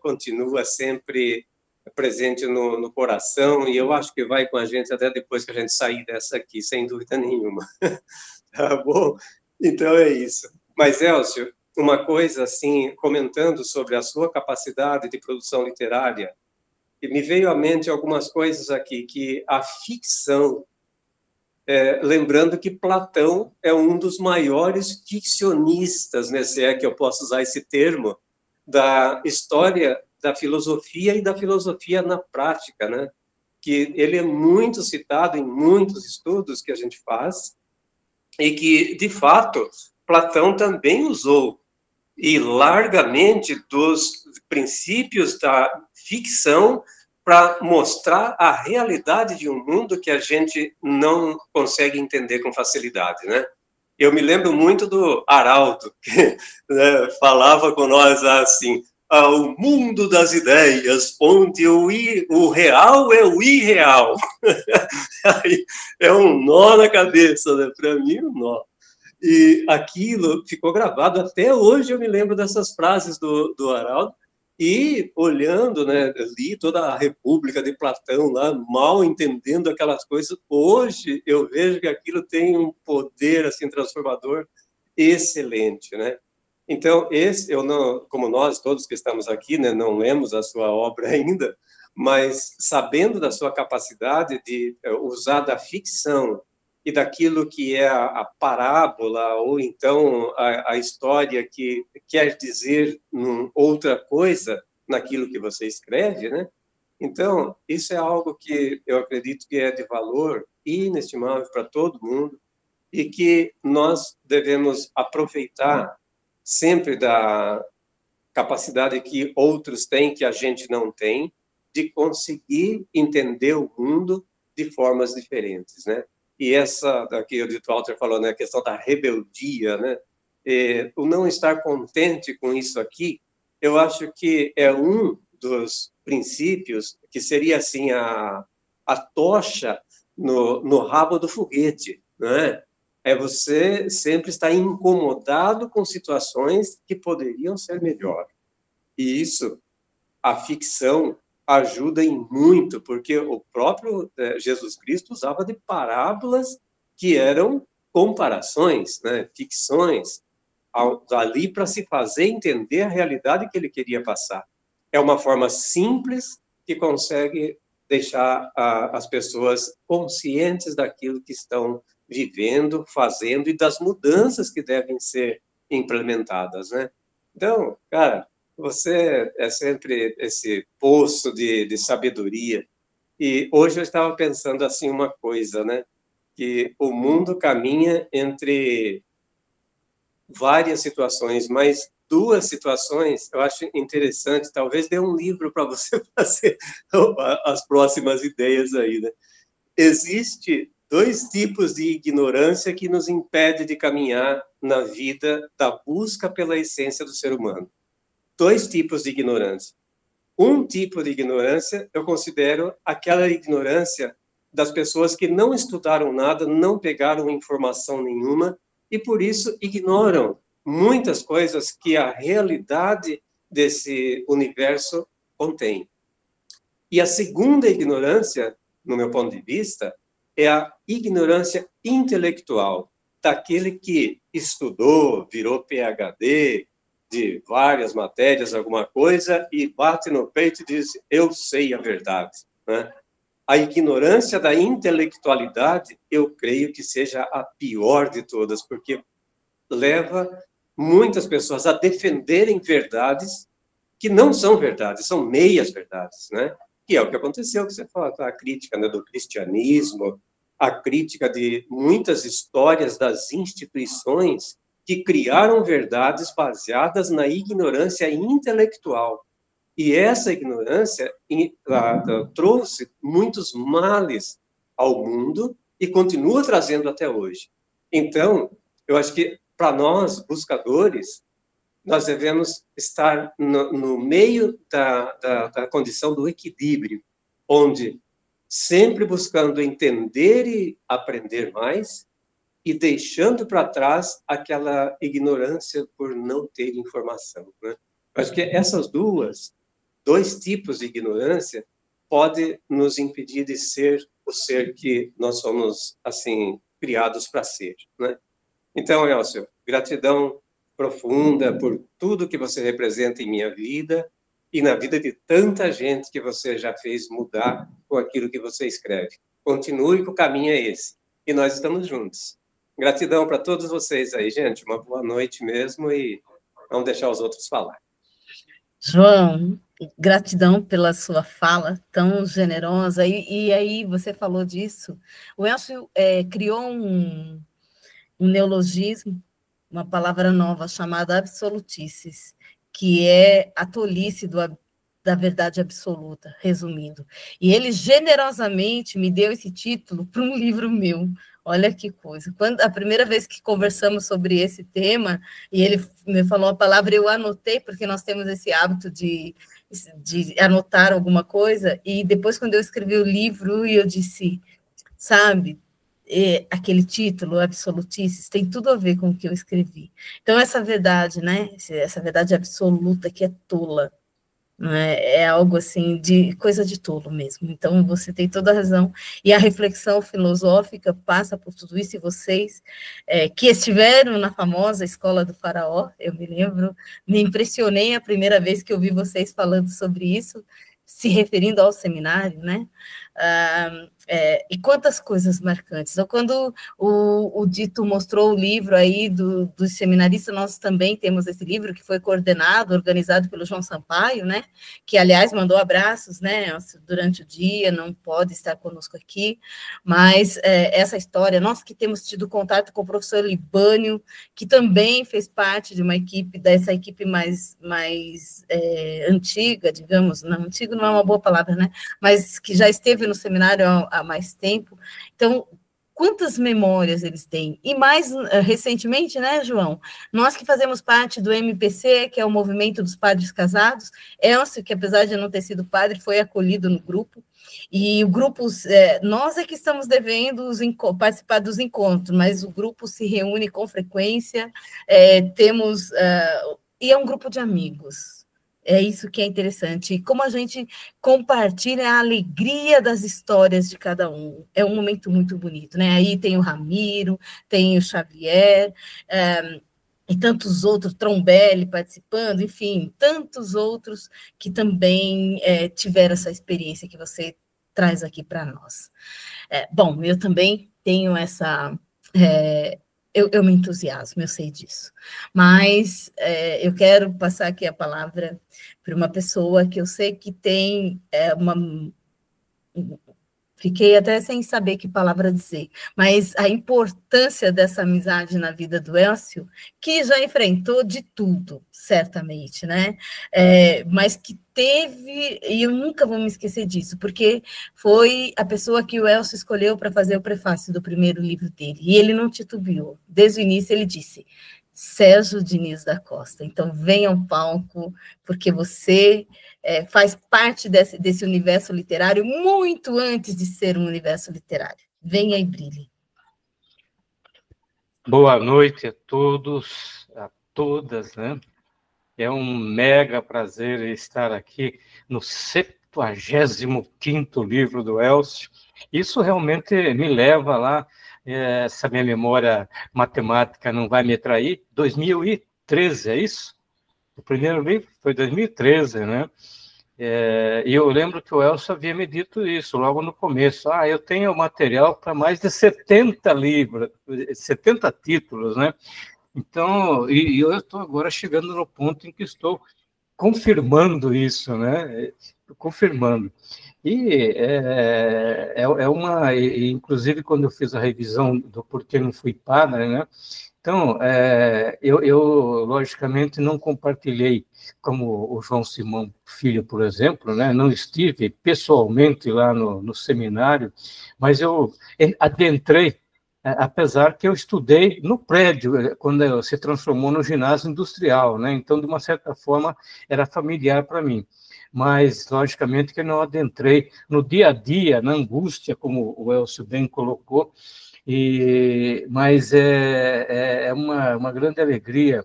continua sempre presente no coração, e eu acho que vai com a gente até depois que a gente sair dessa aqui, sem dúvida nenhuma. Tá bom? Então é isso. Mas, Elcio, uma coisa assim, comentando sobre a sua capacidade de produção literária, e me veio à mente algumas coisas aqui, que a ficção, lembrando que Platão é um dos maiores ficcionistas, né, se é que eu posso usar esse termo, da história da filosofia e da filosofia na prática, né? Que ele é muito citado em muitos estudos que a gente faz e que, de fato, Platão também usou e largamente dos princípios da ficção para mostrar a realidade de um mundo que a gente não consegue entender com facilidade, né? Eu me lembro muito do Arauto, que, né, falava com nós assim: o mundo das ideias, onde o real é o irreal. Aí é um nó na cabeça, né? Para mim, um nó. E aquilo ficou gravado. Até hoje eu me lembro dessas frases do Arauto. E olhando, né, li toda a República de Platão lá, mal entendendo aquelas coisas. Hoje eu vejo que aquilo tem um poder assim transformador excelente, né? Então, eu não, como nós todos que estamos aqui, né, não lemos a sua obra ainda, mas sabendo da sua capacidade de usar da ficção e daquilo que é a parábola, ou então a história que quer dizer outra coisa naquilo que você escreve, né? Então, isso é algo que eu acredito que é de valor inestimável para todo mundo e que nós devemos aproveitar sempre da capacidade que outros têm, que a gente não tem, de conseguir entender o mundo de formas diferentes, né? E essa, daqui o Dito Walter falou, né, a questão da rebeldia, né? O não estar contente com isso aqui, eu acho que é um dos princípios que seria, assim, a tocha no rabo do foguete, né? É você sempre estar incomodado com situações que poderiam ser melhor. E isso, a ficção ajuda em muito, porque o próprio Jesus Cristo usava de parábolas que eram comparações, né, ficções, ali para se fazer entender a realidade que ele queria passar. É uma forma simples que consegue deixar as pessoas conscientes daquilo que estão vivendo, fazendo e das mudanças que devem ser implementadas, né? Então, cara, você é sempre esse poço de sabedoria. E hoje eu estava pensando assim uma coisa, né? Que o mundo caminha entre várias situações, mas duas situações eu acho interessante. Talvez dê um livro para você fazer as próximas ideias aí, né? Existe dois tipos de ignorância que nos impede de caminhar na vida da busca pela essência do ser humano. Dois tipos de ignorância. Um tipo de ignorância eu considero aquela ignorância das pessoas que não estudaram nada, não pegaram informação nenhuma e por isso ignoram muitas coisas que a realidade desse universo contém. E a segunda ignorância, no meu ponto de vista, é a ignorância intelectual, daquele que estudou, virou PhD de várias matérias, alguma coisa, e bate no peito e diz, eu sei a verdade, né? A ignorância da intelectualidade, eu creio que seja a pior de todas, porque leva muitas pessoas a defenderem verdades que não são verdades, são meias verdades, né? Que é o que aconteceu, que você fala, a crítica, né, do cristianismo, a crítica de muitas histórias das instituições que criaram verdades baseadas na ignorância intelectual. E essa ignorância trouxe muitos males ao mundo e continua trazendo até hoje. Então, eu acho que, para nós, buscadores, nós devemos estar no meio da condição do equilíbrio, onde sempre buscando entender e aprender mais e deixando para trás aquela ignorância por não ter informação, né? Acho que essas dois tipos de ignorância pode nos impedir de ser o ser que nós somos, assim, criados para ser, né? Então, Elcio, gratidão profunda por tudo que você representa em minha vida e na vida de tanta gente que você já fez mudar com aquilo que você escreve. Continue, que o caminho é esse. E nós estamos juntos. Gratidão para todos vocês aí, gente. Uma boa noite mesmo e vamos deixar os outros falar. João, gratidão pela sua fala tão generosa. E aí, você falou disso. O Elcio criou um neologismo, uma palavra nova chamada absolutices, que é a tolice da verdade absoluta, resumindo. E ele generosamente me deu esse título para um livro meu. Olha que coisa. Quando a primeira vez que conversamos sobre esse tema, e ele me falou a palavra, eu anotei, porque nós temos esse hábito de anotar alguma coisa, e depois, quando eu escrevi o livro, eu disse, sabe, aquele título, Absolutices, tem tudo a ver com o que eu escrevi. Então, essa verdade, né, essa verdade absoluta que é tola, né, é algo assim, de coisa de tolo mesmo. Então, você tem toda a razão. E a reflexão filosófica passa por tudo isso, e vocês que estiveram na famosa Escola do Faraó, eu me lembro, me impressionei a primeira vez que eu vi vocês falando sobre isso, se referindo ao seminário, né? E quantas coisas marcantes. Então, quando o Dito mostrou o livro aí dos seminaristas, nós também temos esse livro que foi coordenado, organizado pelo João Sampaio, né? Que, aliás, mandou abraços, né? Durante o dia, não pode estar conosco aqui, mas essa história, nós que temos tido contato com o professor Libânio, que também fez parte de uma equipe, dessa equipe mais antiga, digamos, não, antigo não é uma boa palavra, né? Mas que já esteve no seminário há mais tempo. Então, quantas memórias eles têm? E mais recentemente, né, João? Nós que fazemos parte do MPC, que é o Movimento dos Padres Casados, Elcio, que apesar de não ter sido padre, foi acolhido no grupo, e o grupo, nós é que estamos devendo participar dos encontros, mas o grupo se reúne com frequência, temos... e é um grupo de amigos. É isso que é interessante. E como a gente compartilha a alegria das histórias de cada um. É um momento muito bonito, né? Aí tem o Ramiro, tem o Xavier, e tantos outros, Trombelli participando, enfim, tantos outros que também tiveram essa experiência que você traz aqui para nós. Bom, eu também tenho essa... Eu me entusiasmo, eu sei disso. Mas eu quero passar aqui a palavra para uma pessoa que eu sei que tem Fiquei até sem saber que palavra dizer, mas a importância dessa amizade na vida do Elcio, que já enfrentou de tudo, certamente, né? Mas que teve, e eu nunca vou me esquecer disso, porque foi a pessoa que o Elcio escolheu para fazer o prefácio do primeiro livro dele, e ele não titubeou. Desde o início ele disse, Sérgio Diniz da Costa, então venha ao palco, porque você faz parte desse universo literário muito antes de ser um universo literário. Venha e brilhe. Boa noite a todos, a todas, né? É um mega prazer estar aqui no 75º livro do Elcio. Isso realmente me leva lá essa minha memória matemática não vai me trair, 2013, é isso? O primeiro livro foi 2013, né? E eu lembro que o Elcio havia me dito isso logo no começo. Eu tenho material para mais de 70 livros, 70 títulos, né? Então, e eu estou agora chegando no ponto em que estou confirmando isso, né? Confirmando. E inclusive, quando eu fiz a revisão do porquê não fui padre, né? Então, eu logicamente não compartilhei, como o João Simão Filho, por exemplo, né? Não estive pessoalmente lá no seminário, mas eu adentrei, apesar que eu estudei no prédio, quando se transformou no ginásio industrial, né? Então, de uma certa forma, era familiar para mim. Mas, logicamente, que eu não adentrei no dia a dia, na angústia, como o Elcio bem colocou, mas é uma grande alegria.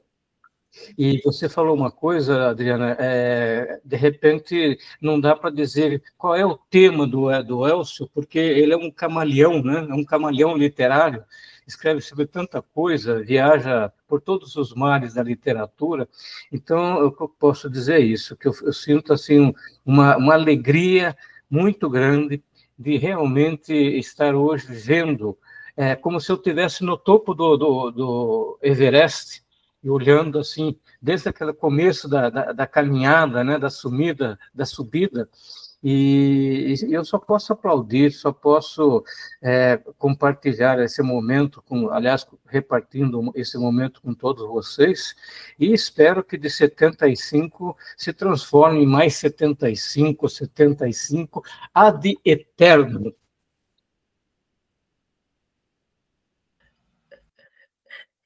E você falou uma coisa, Adriana, de repente não dá para dizer qual é o tema do Elcio, porque ele é um camaleão, né? É um camaleão literário, escreve sobre tanta coisa, viaja por todos os mares da literatura. Então, eu posso dizer isso, que eu sinto assim uma alegria muito grande de realmente estar hoje vendo, como se eu estivesse no topo do Everest, e olhando assim, desde aquele começo da caminhada, né, da subida, e eu só posso aplaudir, só posso compartilhar esse momento, aliás, repartindo esse momento com todos vocês, e espero que de 75 se transforme em mais 75, ad eterno.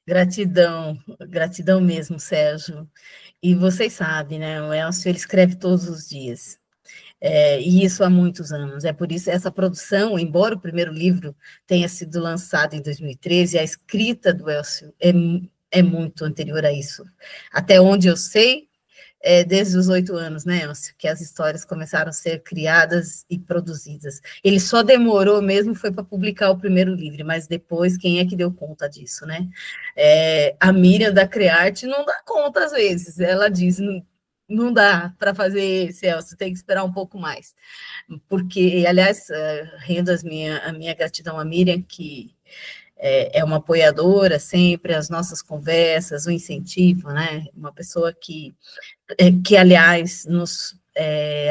Gratidão, gratidão mesmo, Sérgio. E vocês sabem, né? O Elcio, ele escreve todos os dias. E isso há muitos anos. É por isso essa produção, embora o primeiro livro tenha sido lançado em 2013, a escrita do Elcio é muito anterior a isso. Até onde eu sei, desde os 8 anos, né, Elcio, que as histórias começaram a ser criadas e produzidas. Ele só demorou mesmo, foi para publicar o primeiro livro, mas depois, quem é que deu conta disso, né? A Miriam da Criarte não dá conta às vezes, ela diz, não dá para fazer, Celso, tem que esperar um pouco mais. Porque, aliás, rendo a minha gratidão à Miriam, que é uma apoiadora sempre, as nossas conversas, o incentivo, né? Uma pessoa que aliás,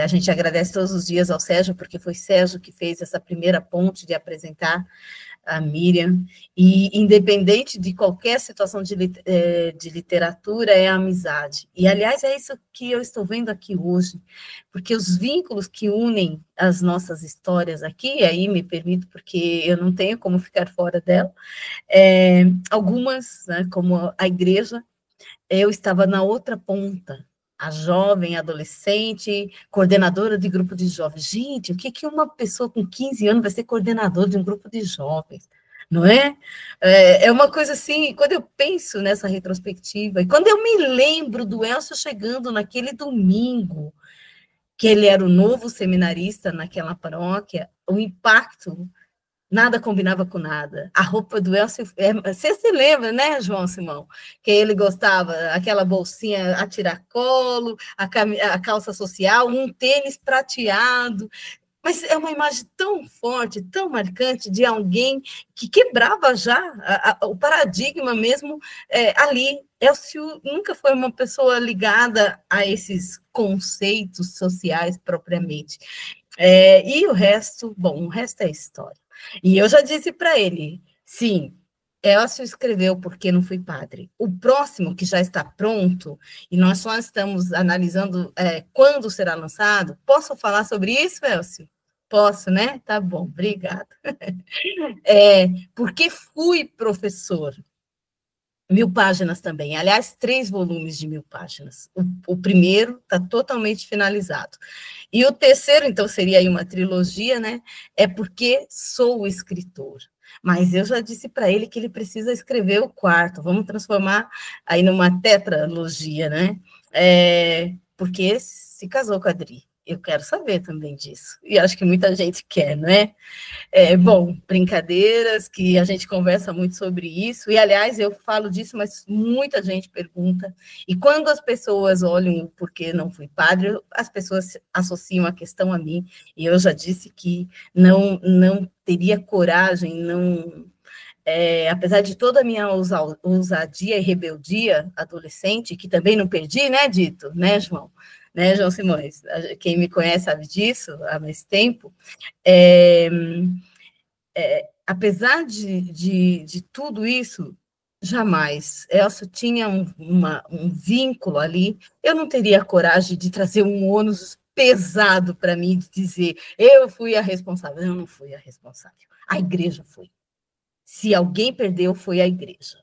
a gente agradece todos os dias ao Sérgio, porque foi Sérgio que fez essa primeira ponte de apresentar a Miriam, e independente de qualquer situação de literatura, é a amizade. E, aliás, é isso que eu estou vendo aqui hoje, porque os vínculos que unem as nossas histórias aqui, e aí me permito, porque eu não tenho como ficar fora dela, algumas, né, como a igreja, eu estava na outra ponta, a jovem, adolescente, coordenadora de grupo de jovens. Gente, o que uma pessoa com 15 anos vai ser coordenadora de um grupo de jovens? Não é? É uma coisa assim, quando eu penso nessa retrospectiva, e quando eu me lembro do Elcio chegando naquele domingo, que ele era o novo seminarista naquela paróquia, o impacto, nada combinava com nada. A roupa do Elcio, você se lembra, né, João Simão? Que ele gostava, aquela bolsinha a tiracolo, a calça social, um tênis prateado. Mas é uma imagem tão forte, tão marcante de alguém que quebrava já o paradigma mesmo ali. Elcio nunca foi uma pessoa ligada a esses conceitos sociais propriamente. E o resto, bom, o resto é história. E eu já disse para ele, sim, Elcio escreveu Porque Não Fui Padre. O próximo, que já está pronto, e nós só estamos analisando quando será lançado, posso falar sobre isso, Elcio? Posso, né? Tá bom, obrigada. Porque Fui Professor. 1000 páginas também, aliás, 3 volumes de 1000 páginas. O primeiro está totalmente finalizado. E o terceiro, então, seria aí uma trilogia, né? É Porque Sou Escritor. Mas eu já disse para ele que ele precisa escrever o quarto, vamos transformar aí numa tetralogia, né? Porque se casou com a Adri. Eu quero saber também disso. E acho que muita gente quer, não é? Bom, brincadeiras, que a gente conversa muito sobre isso. E, aliás, eu falo disso, mas muita gente pergunta. E quando as pessoas olham o porquê não fui padre, as pessoas associam a questão a mim. E eu já disse que não teria coragem, não... apesar de toda a minha ousadia e rebeldia adolescente, que também não perdi, né, Dito? Né, João? Né, João Simões? Quem me conhece sabe disso há mais tempo. Apesar de tudo isso, jamais. Elcio tinha um vínculo ali. Eu não teria coragem de trazer um ônus pesado para mim, de dizer, eu fui a responsável. Eu não fui a responsável. A igreja foi. Se alguém perdeu, foi a igreja,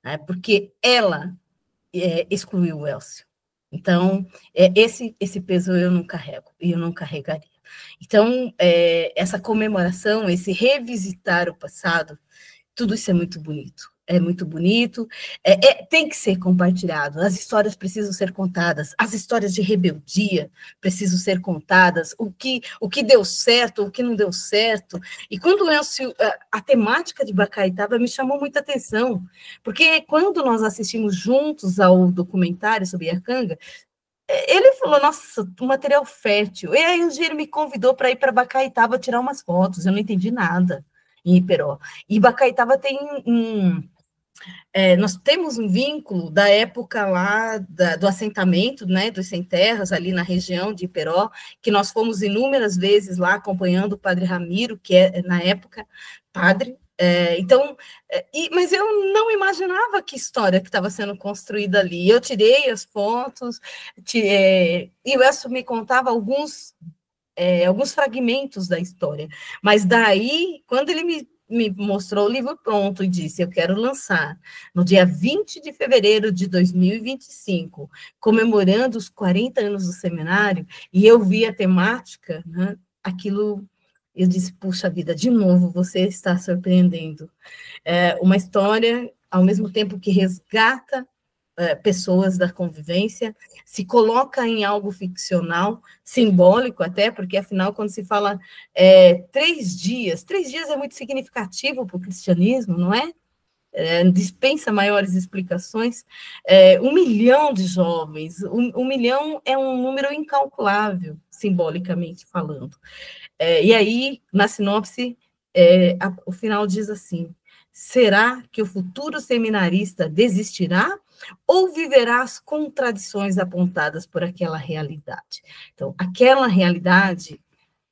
né? Porque ela excluiu o Elcio. Então, esse peso eu não carrego, e eu não carregaria. Então, essa comemoração, esse revisitar o passado, tudo isso é muito bonito. É muito bonito, tem que ser compartilhado, as histórias precisam ser contadas, as histórias de rebeldia precisam ser contadas, o que deu certo, o que não deu certo. E quando a temática de Bacaitava me chamou muita atenção, porque quando nós assistimos juntos ao documentário sobre Iacanga, ele falou, nossa, um material fértil. E aí o Giro me convidou para ir para Bacaitava tirar umas fotos, eu não entendi nada em Iperó. E Bacaitava tem nós temos um vínculo da época lá do assentamento, né, dos sem terras, ali na região de Iperó, que nós fomos inúmeras vezes lá acompanhando o padre Ramiro, que na época, padre. Mas eu não imaginava que história que estava sendo construída ali. Eu tirei as fotos, e o Elcio me contava alguns fragmentos da história, mas daí, quando ele me mostrou o livro pronto e disse, eu quero lançar no dia 20 de fevereiro de 2025, comemorando os 40 anos do seminário, e eu vi a temática, né, aquilo, eu disse, puxa vida, de novo, você está surpreendendo. Uma história, ao mesmo tempo que resgata pessoas da convivência, se coloca em algo ficcional, simbólico até, porque, afinal, quando se fala 3 dias é muito significativo para o cristianismo, não é? Dispensa maiores explicações. 1 milhão de jovens, 1 milhão é um número incalculável, simbolicamente falando. E aí, na sinopse, o final diz assim, será que o futuro seminarista desistirá ou viverá as contradições apontadas por aquela realidade? Então, aquela realidade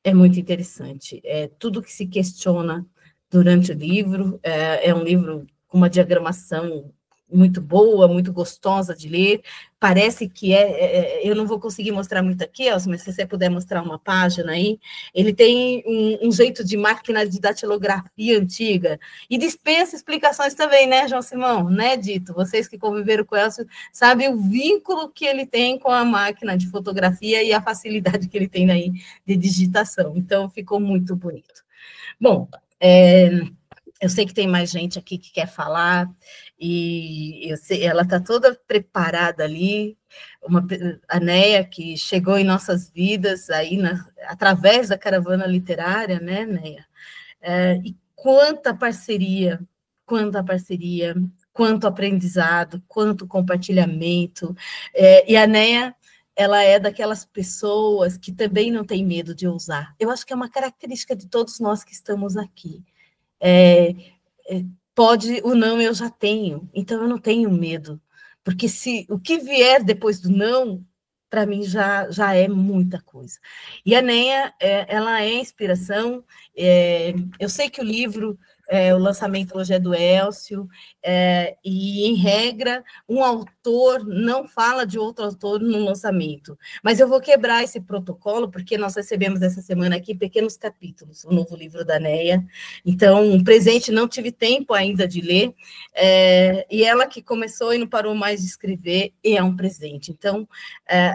é muito interessante. Tudo que se questiona durante o livro, é um livro com uma diagramação muito boa, muito gostosa de ler, parece que eu não vou conseguir mostrar muito aqui, Elcio, mas se você puder mostrar uma página aí, ele tem um jeito de máquina de datilografia antiga, e dispensa explicações também, né, João Simão, né, Dito? Vocês que conviveram com o Elcio sabem o vínculo que ele tem com a máquina de fotografia e a facilidade que ele tem aí de digitação, então ficou muito bonito. Bom, eu sei que tem mais gente aqui que quer falar, e ela está toda preparada ali, a Neia, que chegou em nossas vidas aí através da caravana literária, né, Neia? E quanta parceria, quanto aprendizado, quanto compartilhamento. E a Neia, ela é daquelas pessoas que também não tem medo de ousar. Eu acho que é uma característica de todos nós que estamos aqui. O não eu já tenho, então eu não tenho medo, porque se o que vier depois do não, para mim já é muita coisa. E a Neia, ela é inspiração, eu sei que o livro, o lançamento hoje é do Elcio, e, em regra, um autor não fala de outro autor no lançamento, mas eu vou quebrar esse protocolo, porque nós recebemos essa semana aqui Pequenos Capítulos, o novo livro da Neia, então, um presente, não tive tempo ainda de ler, e ela que começou e não parou mais de escrever, e é um presente. Então,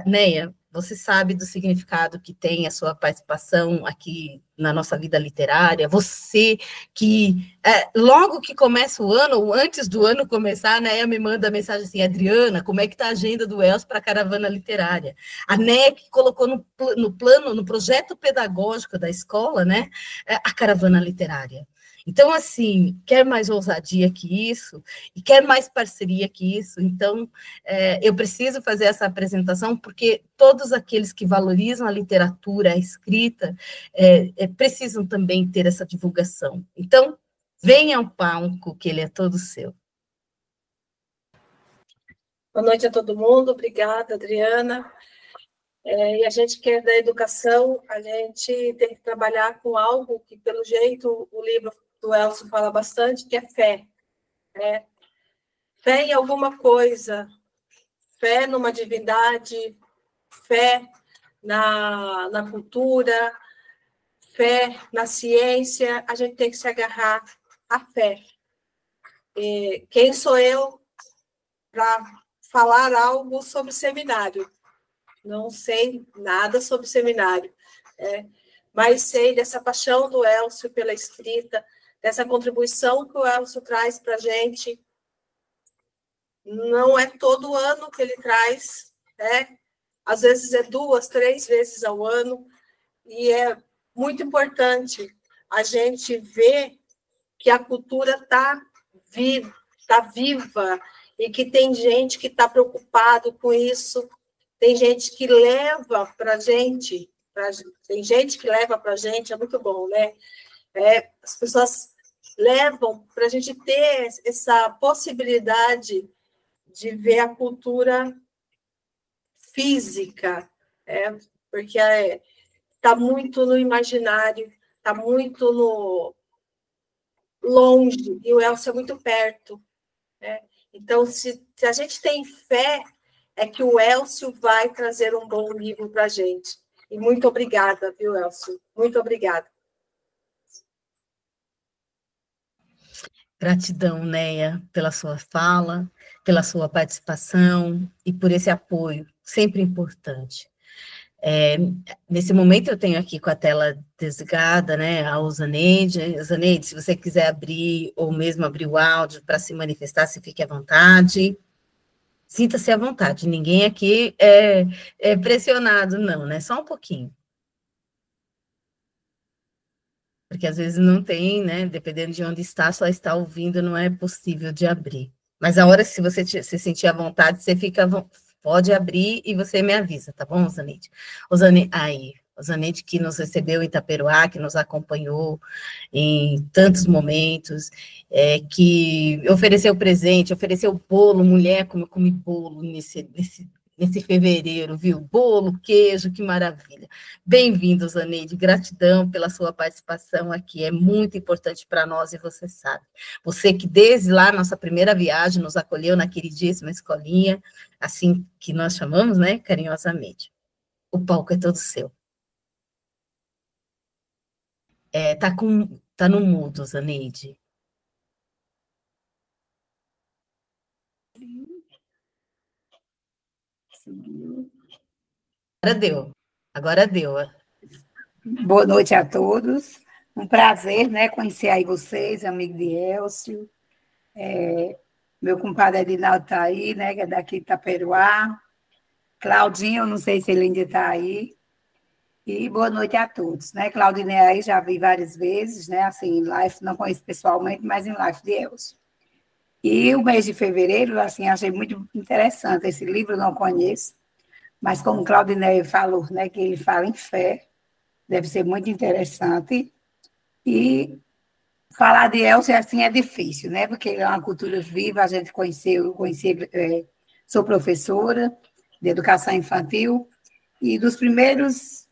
Neia, você sabe do significado que tem a sua participação aqui na nossa vida literária, você que, logo que começa o ano, ou antes do ano começar, a Neia me manda mensagem assim, Adriana, como é que está a agenda do Elcio para a caravana literária? A Neia que colocou no plano, no projeto pedagógico da escola, né, a caravana literária. Então, assim, quer mais ousadia que isso, e quer mais parceria que isso, então, eu preciso fazer essa apresentação, porque todos aqueles que valorizam a literatura, a escrita, precisam também ter essa divulgação. Então, venha ao palco, que ele é todo seu. Boa noite a todo mundo, obrigada, Adriana. E a gente que é da educação, a gente tem que trabalhar com algo que, pelo jeito, o livro do Elcio fala bastante, que é fé. Fé em alguma coisa, fé numa divindade, fé na cultura, fé na ciência, a gente tem que se agarrar à fé. E quem sou eu para falar algo sobre seminário? Não sei nada sobre seminário, mas sei dessa paixão do Elcio pela escrita, dessa contribuição que o Elcio traz para a gente. Não é todo ano que ele traz, às vezes é 2, 3 vezes ao ano, e é muito importante a gente ver que a cultura está viva, e que tem gente que está preocupado com isso, tem gente que leva para a gente, é muito bom, né? As pessoas levam para a gente ter essa possibilidade de ver a cultura física, porque está muito no imaginário, está muito no longe, e o Elcio é muito perto. Então, se a gente tem fé, é que o Elcio vai trazer um bom livro para a gente. E muito obrigada, viu, Elcio? Muito obrigada. Gratidão, Neia, pela sua fala, pela sua participação e por esse apoio, sempre importante. Nesse momento eu tenho aqui com a tela desligada, né, a Zaneide. Zaneide, se você quiser abrir, ou mesmo abrir o áudio para se manifestar, se fique à vontade. Sinta-se à vontade, ninguém aqui é pressionado, não, né, só um pouquinho. Porque às vezes não tem, né, dependendo de onde está, só está ouvindo, não é possível de abrir. Mas a hora, se você se sentir à vontade, você pode abrir e você me avisa, tá bom, Zaneide? O Zaneide que nos recebeu em Itaperuá, que nos acompanhou em tantos momentos, que ofereceu presente, ofereceu bolo, mulher, como eu comi bolo nesse fevereiro, viu? Bolo, queijo, que maravilha. Bem-vindo, Zaneide, gratidão pela sua participação aqui, é muito importante para nós e você sabe. Você que desde lá, nossa primeira viagem, nos acolheu na queridíssima escolinha, assim que nós chamamos, né, carinhosamente. O palco é todo seu. Tá no mudo, Zaneide. Agora deu. Boa noite a todos. Um prazer, né, conhecer aí vocês, amigo de Elcio. Meu compadre Edinaldo está aí, né, que é daqui de Itaperuá. Claudinho, eu não sei se ele ainda está aí. E boa noite a todos, né? Claudinei aí já vi várias vezes, né? Assim, em live, não conheço pessoalmente, mas em live de Elcio. E o mês de fevereiro, assim, achei muito interessante. Esse livro eu não conheço, mas como o Claudinei falou, né, que ele fala em fé, deve ser muito interessante. E falar de Elcio, assim, é difícil, né? Porque ele é uma cultura viva, a gente sou professora de educação infantil, e das primeiras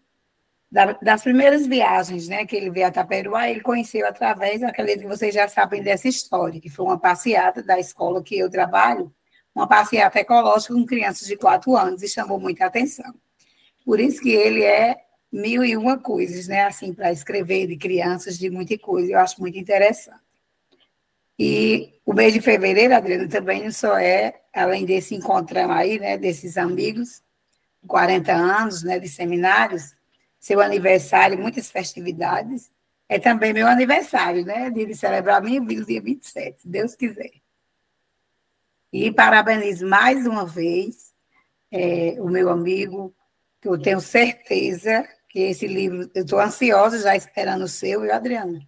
viagens, né, que ele veio a Itaperuá, ele conheceu através, acredito que vocês já sabem dessa história, que foi uma passeata da escola que eu trabalho, uma passeata ecológica com crianças de 4 anos, e chamou muita atenção. Por isso que ele é 1001 coisas, né, assim, para escrever de crianças, de muita coisa, eu acho muito interessante. E o mês de fevereiro, Adriana, também não só além desse encontrão aí, né, desses amigos, 40 anos, né, de seminários, seu aniversário, muitas festividades. É também meu aniversário, né? Dia de celebrar minha vida, dia 27, se Deus quiser. E parabenizo mais uma vez o meu amigo, que eu tenho certeza que esse livro, eu estou ansiosa já esperando o seu, e o Adriano.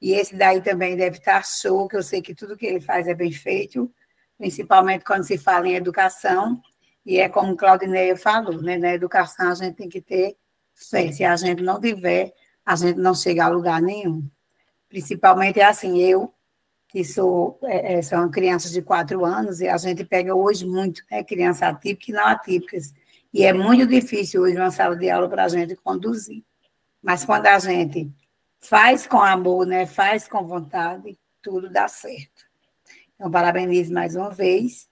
E esse daí também deve estar show, que eu sei que tudo que ele faz é bem feito, principalmente quando se fala em educação, e é como Claudineia falou, né? Na educação a gente tem que ter fé, se a gente não tiver, a gente não chega a lugar nenhum. Principalmente assim, eu, que são crianças de 4 anos, e a gente pega hoje muito, né, crianças atípicas e não atípicas, e é muito difícil hoje uma sala de aula para a gente conduzir. Mas quando a gente faz com amor, né, faz com vontade, tudo dá certo. Então, parabenizo mais uma vez,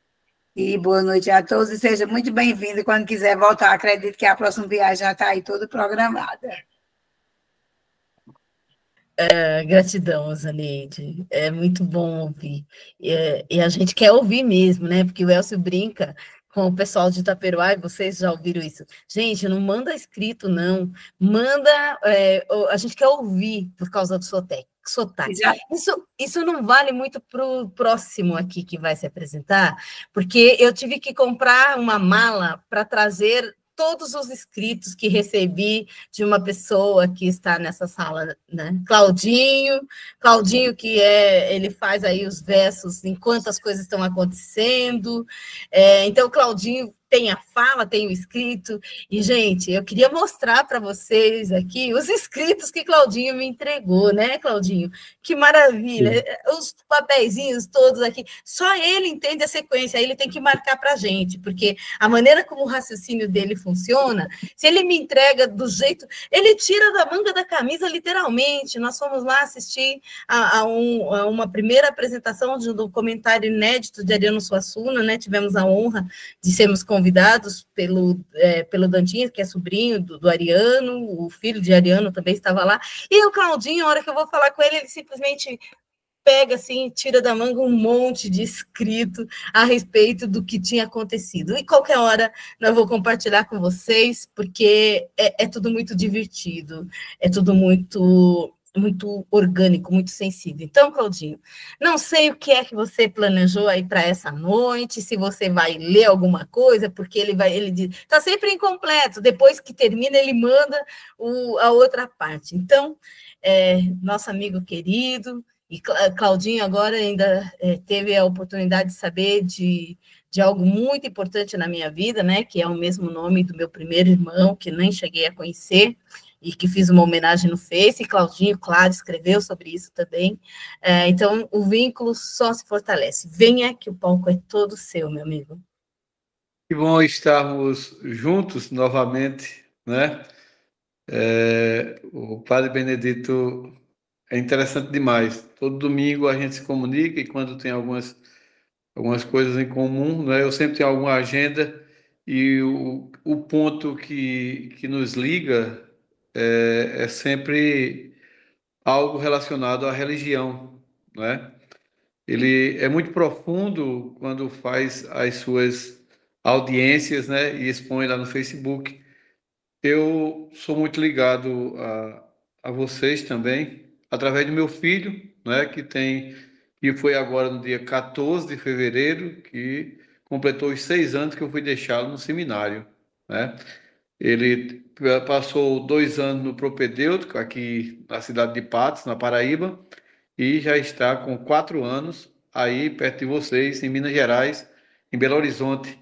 e boa noite a todos, e seja muito bem-vindo. Quando quiser voltar, acredito que a próxima viagem já está aí toda programada. Gratidão, Zaneide. É muito bom ouvir. E a gente quer ouvir mesmo, né? Porque o Elcio brinca com o pessoal de Itaperuá, e vocês já ouviram isso. Gente, não manda escrito, não. Manda. A gente quer ouvir por causa do sotaque. Isso não vale muito para o próximo aqui que vai se apresentar, porque eu tive que comprar uma mala para trazer todos os escritos que recebi de uma pessoa que está nessa sala, né? Claudinho que ele faz aí os versos enquanto as coisas estão acontecendo. Então, Claudinho tem a fala, tem o escrito, e, gente, eu queria mostrar para vocês aqui os escritos que Claudinho me entregou, né, Claudinho? Que maravilha! Sim. Os papeizinhos todos aqui, só ele entende a sequência, aí ele tem que marcar para a gente, porque a maneira como o raciocínio dele funciona, se ele me entrega do jeito, ele tira da manga da camisa, literalmente. Nós fomos lá assistir a uma primeira apresentação de um documentário inédito de Ariano Suassuna, né? Tivemos a honra de sermos convidados pelo Dantinho, que é sobrinho do Ariano, o filho de Ariano também estava lá, e o Claudinho, a hora que eu vou falar com ele simplesmente pega assim, tira da manga um monte de escrito a respeito do que tinha acontecido. E qualquer hora eu vou compartilhar com vocês, porque é tudo muito divertido, é tudo muito orgânico, muito sensível. Então, Claudinho, não sei o que é que você planejou aí para essa noite, se você vai ler alguma coisa, porque ele diz, está sempre incompleto, depois que termina, ele manda a outra parte. Então, nosso amigo querido, e Claudinho agora ainda teve a oportunidade de saber de algo muito importante na minha vida, né, que é o mesmo nome do meu primeiro irmão, que nem cheguei a conhecer, e que fiz uma homenagem no Face, e Claudinho, claro, escreveu sobre isso também. Então, o vínculo só se fortalece. Venha que o palco é todo seu, meu amigo. Que bom estarmos juntos novamente, né? O Padre Benedito é interessante demais. Todo domingo a gente se comunica, e quando tem algumas coisas em comum, né? Eu sempre tenho alguma agenda, e o ponto que nos liga é sempre algo relacionado à religião, né? Ele é muito profundo quando faz as suas audiências, né, e expõe lá no Facebook. Eu sou muito ligado a vocês também, através do meu filho, né, que foi agora no dia 14 de fevereiro, que completou os 6 anos que eu fui deixá-lo no seminário, né? Ele passou 2 anos no propedêutico, aqui na cidade de Patos, na Paraíba, e já está com 4 anos aí perto de vocês, em Minas Gerais, em Belo Horizonte.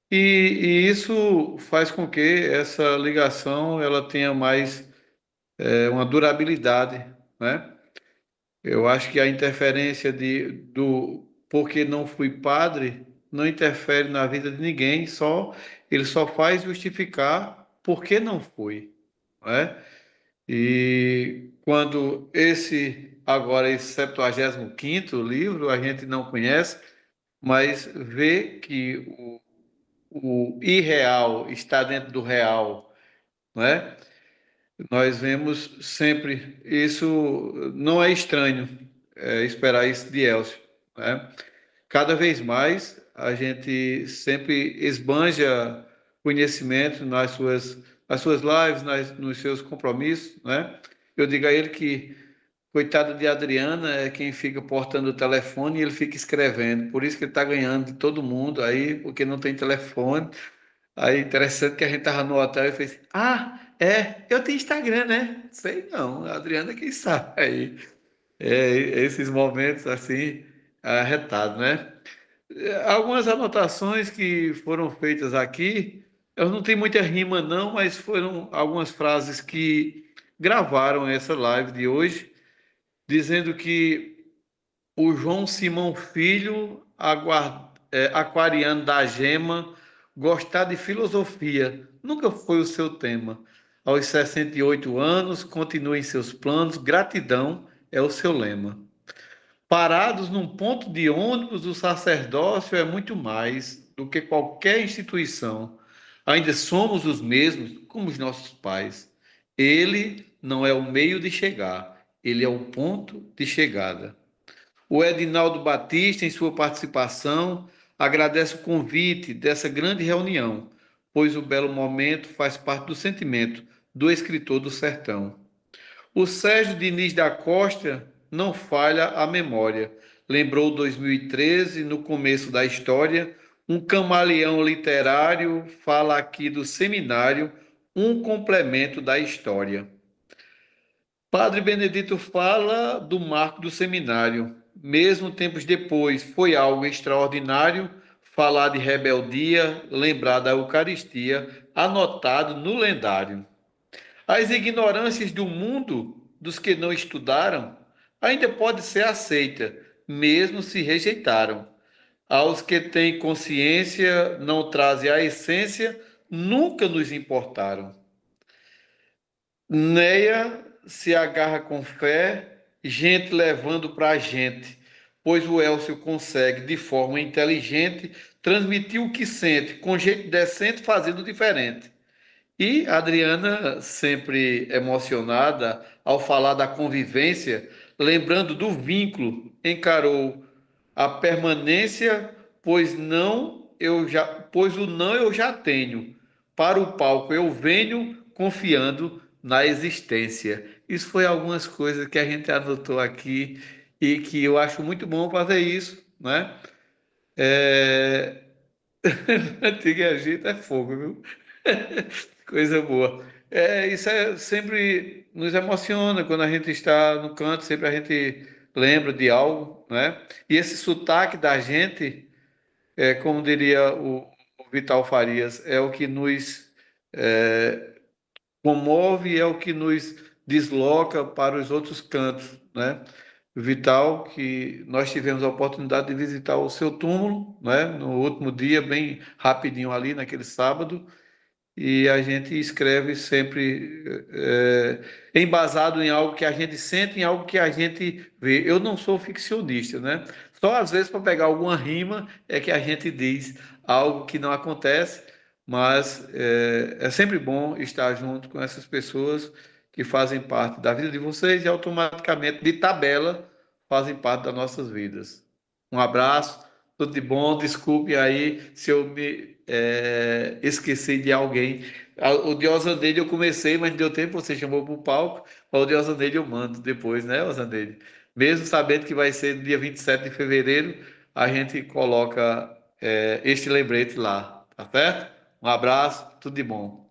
E isso faz com que essa ligação ela tenha mais uma durabilidade, né? Eu acho que a interferência do porque não fui padre não interfere na vida de ninguém, ele só faz justificar por que não fui, né? E quando esse 75º livro a gente não conhece, mas vê que o irreal está dentro do real, não é? Nós vemos sempre isso, não é estranho esperar isso de Elcio, né? Cada vez mais a gente sempre esbanja conhecimento nas suas lives, nos seus compromissos, né? Eu digo a ele que, coitada de Adriana, é quem fica portando o telefone e ele fica escrevendo. Por isso que ele está ganhando de todo mundo aí, porque não tem telefone. Aí, interessante que a gente estava no hotel e fez, eu tenho Instagram, né? Sei não, a Adriana quem sabe aí. Esses momentos assim, arretados, né? Algumas anotações que foram feitas aqui, eu não tenho muita rima não, mas foram algumas frases que gravaram essa live de hoje, dizendo que o João Simão Filho, aquariano da Gema, gostar de filosofia nunca foi o seu tema. Aos 68 anos, continue em seus planos, gratidão é o seu lema. Parados num ponto de ônibus, o sacerdócio é muito mais do que qualquer instituição. Ainda somos os mesmos como os nossos pais. Ele não é o meio de chegar, ele é o ponto de chegada. O Edinaldo Batista, em sua participação, agradece o convite dessa grande reunião, pois o belo momento faz parte do sentimento do escritor do sertão. O Sérgio Diniz da Costa não falha a memória. Lembrou 2013, no começo da história, um camaleão literário fala aqui do seminário, um complemento da história. Padre Benedito fala do marco do seminário. Mesmo tempos depois, foi algo extraordinário falar de rebeldia, lembrar da Eucaristia, anotado no lendário. As ignorâncias do mundo, dos que não estudaram, ainda pode ser aceita, mesmo se rejeitaram. Aos que têm consciência, não trazem a essência, nunca nos importaram. Neia se agarra com fé, gente levando para a gente, pois o Elcio consegue, de forma inteligente, transmitir o que sente, com jeito decente, fazendo diferente. E a Adriana, sempre emocionada ao falar da convivência, lembrando do vínculo, encarou a permanência, pois o não eu já tenho. Para o palco eu venho confiando na existência. Isso foi algumas coisas que a gente anotou aqui e que eu acho muito bom fazer isso, né? Antiga gente é fogo, viu? Coisa boa. Isso sempre nos emociona quando a gente está no canto, sempre a gente lembra de algo, né? E esse sotaque da gente, como diria o Vital Farias, é o que nos comove, é o que nos desloca para os outros cantos, né? Vital, que nós tivemos a oportunidade de visitar o seu túmulo, né? No último dia, bem rapidinho ali, naquele sábado, e a gente escreve sempre embasado em algo que a gente sente, em algo que a gente vê. Eu não sou ficcionista, né? Só às vezes para pegar alguma rima é que a gente diz algo que não acontece, mas é sempre bom estar junto com essas pessoas que fazem parte da vida de vocês e automaticamente, de tabela, fazem parte das nossas vidas. Um abraço, tudo de bom, desculpe aí se eu me esqueci de alguém. O de Osandelli eu comecei, mas não deu tempo, você chamou para o palco, mas o de Osandelli eu mando depois, né, Osandelli? Mesmo sabendo que vai ser no dia 27 de fevereiro, a gente coloca este lembrete lá, tá certo? Um abraço, tudo de bom.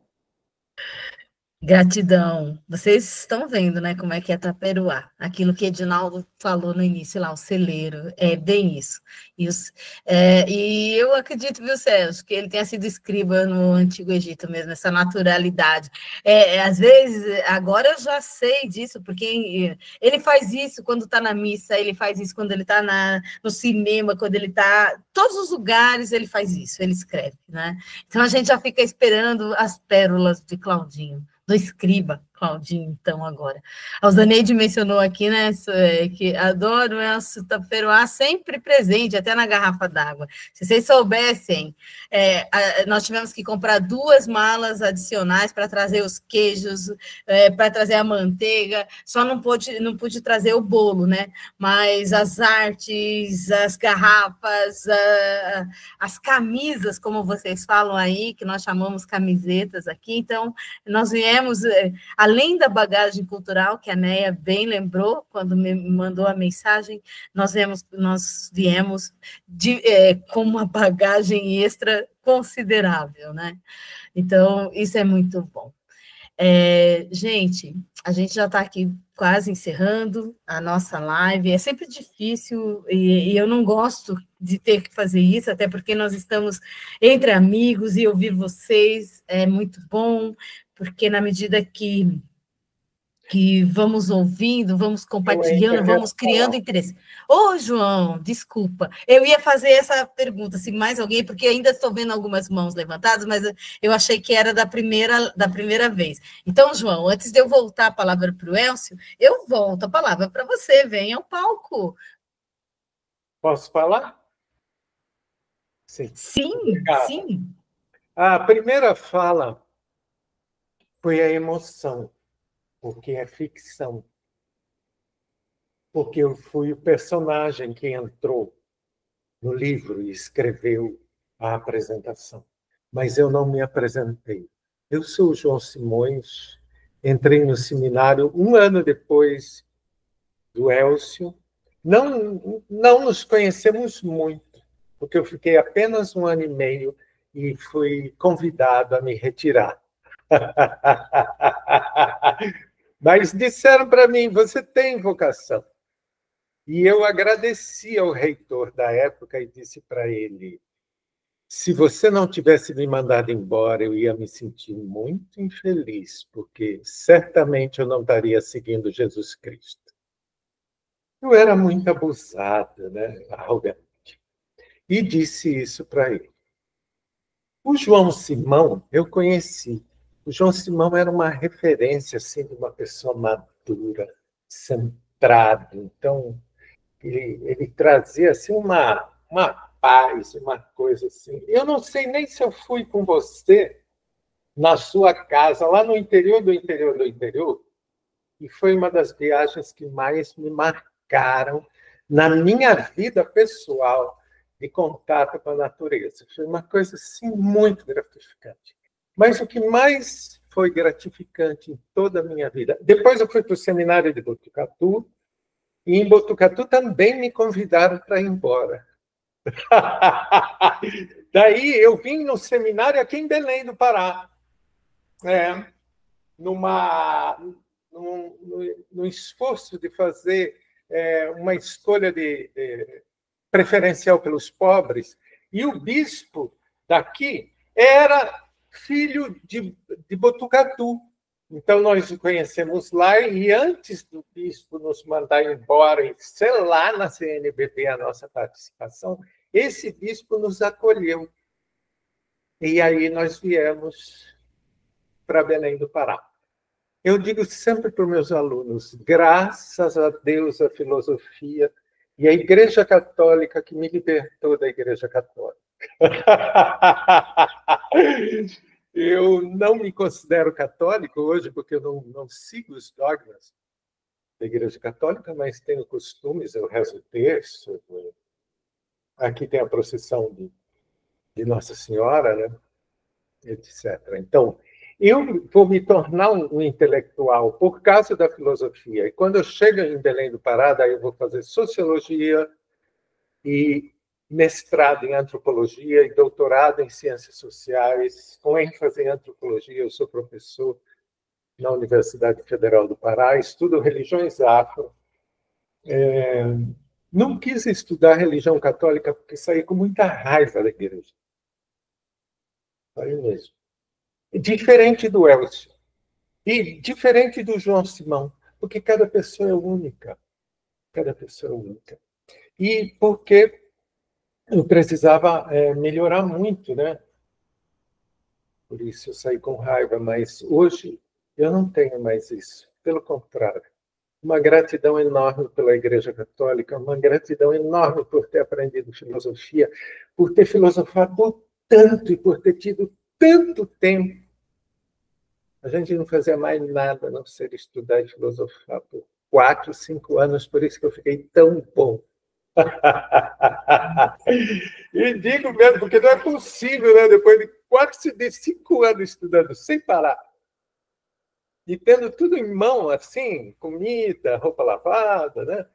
Gratidão. Vocês estão vendo, né, como é que é Taperoá. Aquilo que Edinaldo falou no início lá, o celeiro, é bem isso. E eu acredito, viu, Sérgio, que ele tenha sido escriba no Antigo Egito mesmo, essa naturalidade. Às vezes, agora eu já sei disso, porque ele faz isso quando está na missa, ele faz isso quando ele está no cinema, quando ele está... Todos os lugares ele faz isso, ele escreve, né? Então a gente já fica esperando as pérolas de Claudinho, do escriba Claudinho, então, agora. A Zaneide mencionou aqui, né, que adoro o Elcio Taperoá, sempre presente, até na garrafa d'água. Se vocês soubessem, nós tivemos que comprar 2 malas adicionais para trazer os queijos, para trazer a manteiga, só não pude trazer o bolo, né? Mas as artes, as garrafas, as camisas, como vocês falam aí, que nós chamamos camisetas aqui, então, nós viemos... Além da bagagem cultural, que a Neia bem lembrou, quando me mandou a mensagem, nós viemos com uma bagagem extra considerável, né? Então, isso é muito bom. Gente, a gente já está aqui quase encerrando a nossa live. É sempre difícil e eu não gosto de ter que fazer isso, até porque nós estamos entre amigos e ouvir vocês é muito bom, porque na medida que vamos ouvindo, vamos compartilhando, vamos criando interesse. Ô, João, desculpa, eu ia fazer essa pergunta, se mais alguém, porque ainda estou vendo algumas mãos levantadas, mas eu achei que era da primeira vez. Então, João, antes de eu voltar a palavra para o Elcio, eu volto a palavra para você, venha ao palco. Posso falar? Sim. Obrigado. Sim. A primeira fala foi a emoção, porque é ficção. Porque eu fui o personagem que entrou no livro e escreveu a apresentação. Mas eu não me apresentei. Eu sou o João Simões, entrei no seminário 1 ano depois do Elcio. Não nos conhecemos muito, porque eu fiquei apenas 1 ano e meio e fui convidado a me retirar. Mas disseram para mim, você tem vocação. E eu agradeci ao reitor da época e disse para ele, se você não tivesse me mandado embora, eu ia me sentir muito infeliz, porque certamente eu não estaria seguindo Jesus Cristo. Eu era muito abusada, né? Arrogante. E disse isso para ele. O João Simão, eu conheci. O João Simão era uma referência assim, de uma pessoa madura, centrada. Então, ele trazia assim, uma paz, uma coisa assim. Eu não sei nem se eu fui com você na sua casa, lá no interior do interior do interior, e foi uma das viagens que mais me marcaram na minha vida pessoal de contato com a natureza. Foi uma coisa assim, muito gratificante. Mas o que mais foi gratificante em toda a minha vida... Depois eu fui para o seminário de Botucatu, e em Botucatu também me convidaram para ir embora. Daí eu vim no seminário aqui em Belém do Pará, no esforço de fazer uma escolha preferencial pelos pobres, e o bispo daqui era filho de Botucatu. Então, nós o conhecemos lá, e antes do bispo nos mandar embora e selar na CNBB a nossa participação, esse bispo nos acolheu. E aí nós viemos para Belém do Pará. Eu digo sempre para os meus alunos, graças a Deus, a filosofia e a Igreja Católica que me libertou da Igreja Católica. Eu não me considero católico hoje, porque eu não sigo os dogmas da Igreja Católica, mas tenho costumes, eu rezo o terço. Aqui tem a procissão de Nossa Senhora, né? Etc. Então, eu vou me tornar um intelectual por causa da filosofia. E quando eu chego em Belém do Pará, daí eu vou fazer sociologia e mestrado em antropologia e doutorado em ciências sociais, com ênfase em antropologia. Eu sou professor na Universidade Federal do Pará, estudo religiões afro. Não quis estudar religião católica porque saí com muita raiva da igreja. Saí mesmo. Diferente do Elcio. E diferente do João Simão, porque cada pessoa é única. Cada pessoa é única. E porque eu precisava melhorar muito, né? Por isso eu saí com raiva, mas hoje Eu não tenho mais isso. Pelo contrário. Uma gratidão enorme pela Igreja Católica, uma gratidão enorme por ter aprendido filosofia, por ter filosofado tanto e por ter tido tanto tempo. A gente não fazia mais nada a não ser estudar e filosofar por 4, 5 anos, por isso que eu fiquei tão bom. E digo mesmo, porque não é possível, né? Depois de 4, 5 anos estudando sem parar, e tendo tudo em mão, assim, comida, roupa lavada, né?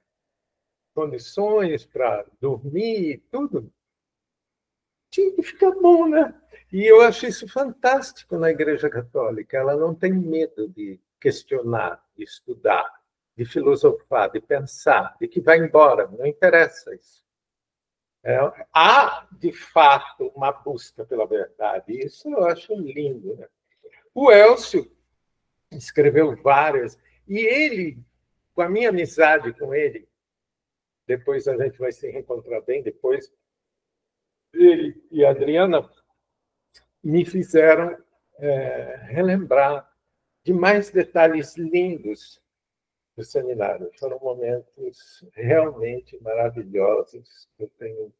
Condições para dormir, tudo, tinha que ficar bom, né? E eu acho isso fantástico na Igreja Católica. Ela não tem medo de questionar, de estudar, de filosofar, de pensar, de que vai embora, não interessa isso. Há, de fato, uma busca pela verdade. Isso eu acho lindo, né? O Elcio escreveu várias, e ele, com a minha amizade com ele, depois a gente vai se reencontrar bem, depois ele e a Adriana me fizeram relembrar de mais detalhes lindos do seminário. Foram momentos realmente maravilhosos que eu tenho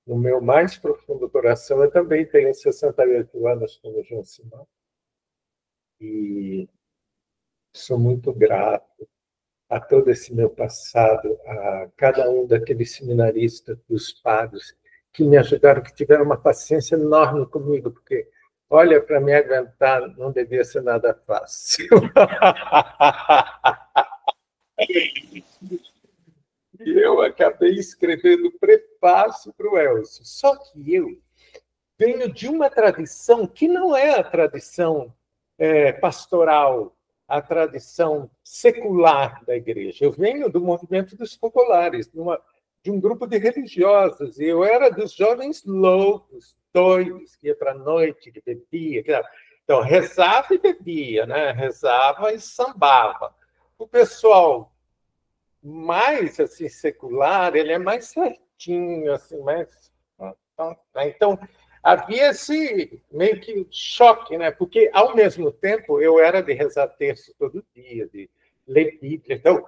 no meu mais profundo coração. Eu também tenho 68 anos como João Simão, e sou muito grato a todo esse meu passado, a cada um daqueles seminaristas, dos padres, que me ajudaram, que tiveram uma paciência enorme comigo, porque, olha, para me aguentar não devia ser nada fácil. E eu acabei escrevendo prefácio para o Elcio. Só que eu venho de uma tradição que não é a tradição pastoral, a tradição secular da igreja. Eu venho do movimento dos populares, de um grupo de religiosos, e eu era dos jovens loucos, doidos, que ia para a noite, que bebia. Então, rezava e bebia, né? Rezava e sambava. O pessoal mais assim, secular, ele é mais certinho, assim, mais... Então, havia esse meio que choque, né? Porque, ao mesmo tempo, eu era de rezar terço todo dia, de ler Bíblia. Então,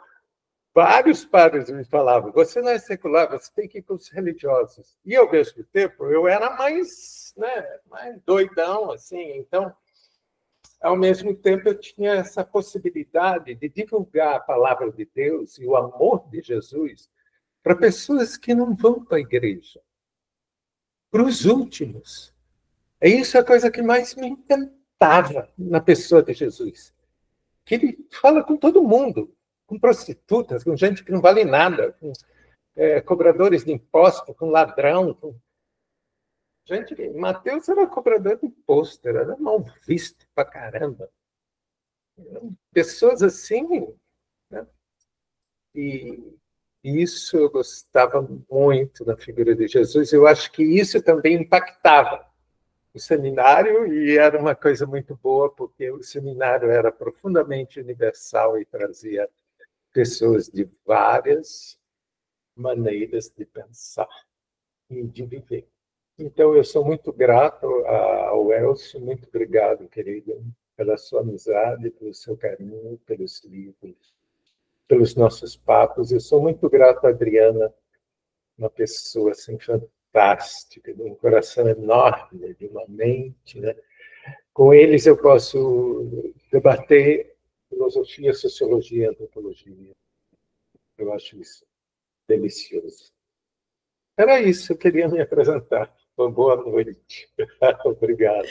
vários padres me falavam, você não é secular, você tem que ir com os religiosos. E, ao mesmo tempo, eu era mais doidão, assim. Então, ao mesmo tempo, eu tinha essa possibilidade de divulgar a palavra de Deus e o amor de Jesus para pessoas que não vão para a igreja, para os últimos. Isso é a coisa que mais me encantava na pessoa de Jesus. Que ele fala com todo mundo, com prostitutas, com gente que não vale nada, com cobradores de imposto, com ladrão. Gente, Mateus era cobrador de imposto, era mal visto pra caramba. Pessoas assim, né? E isso eu gostava muito da figura de Jesus. Eu acho que isso também impactava o seminário, e era uma coisa muito boa, porque o seminário era profundamente universal e trazia pessoas de várias maneiras de pensar e de viver. Então, eu sou muito grato ao Elcio, muito obrigado, querido, pela sua amizade, pelo seu carinho, pelos livros, pelos nossos papos. Eu sou muito grato à Adriana, uma pessoa assim, fantástica, de um coração enorme, de uma mente, né? Com eles eu posso debater filosofia, sociologia, antropologia. Eu acho isso delicioso. Era isso, eu queria me apresentar. Boa noite. Obrigado.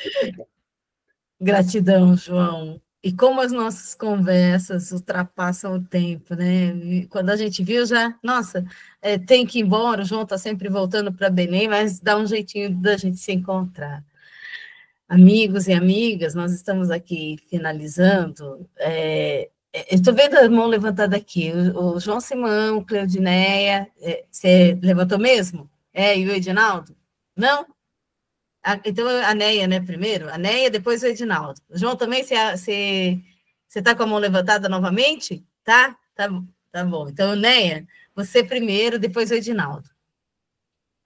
Gratidão, João. E como as nossas conversas ultrapassam o tempo, né? E quando a gente viu já, nossa, tem que ir embora, o João está sempre voltando para Belém, mas dá um jeitinho da gente se encontrar. Amigos e amigas, nós estamos aqui finalizando. Estou vendo a mão levantada aqui, o João Simão, Cleudineia, você levantou mesmo? E o Edinaldo? Não? Então, a Neia, né, primeiro? A Neia, depois o Edinaldo. João, também você está com a mão levantada novamente? Tá bom. Então, Neia, você primeiro, depois o Edinaldo.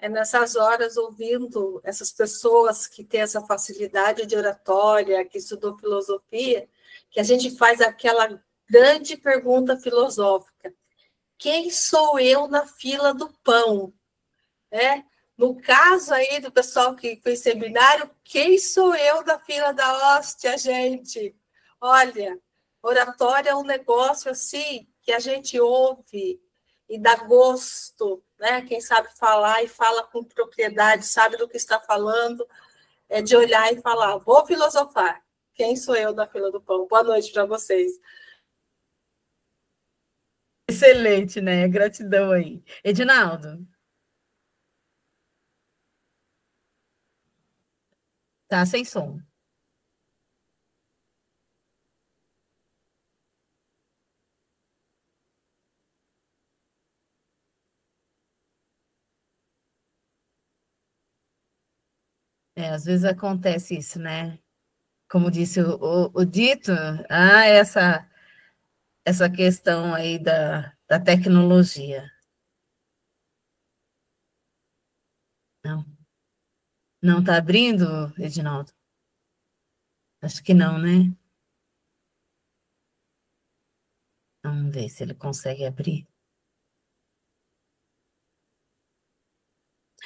Nessas horas, ouvindo essas pessoas que têm essa facilidade de oratória, que estudou filosofia, que a gente faz aquela grande pergunta filosófica: quem sou eu na fila do pão? No caso aí do pessoal que fez seminário, quem sou eu na fila da hóstia, gente? Olha, oratória é um negócio assim que a gente ouve e dá gosto, né? Quem sabe falar e fala com propriedade, sabe do que está falando, é de olhar e falar: vou filosofar. Quem sou eu na fila do pão? Boa noite para vocês. Excelente, né? Gratidão aí. Edinaldo. Tá sem som. Às vezes acontece isso, né? Como disse o Dito, essa questão aí da tecnologia. Não está abrindo, Edinaldo? Acho que não, né? Vamos ver se ele consegue abrir.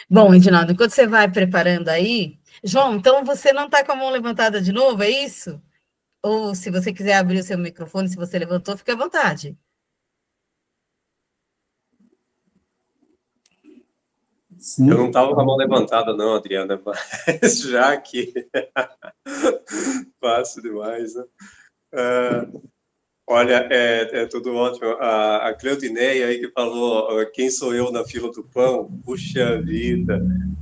Bom, Edinaldo, enquanto você vai preparando aí... João, então você não está com a mão levantada de novo, é isso? Ou se você quiser abrir o seu microfone, se você levantou, fique à vontade. Sim. Eu não estava com a mão levantada, não, Adriana, mas já que fácil demais, né? Olha, é tudo ótimo. A Cleodineia aí que falou, quem sou eu na fila do pão? Puxa vida,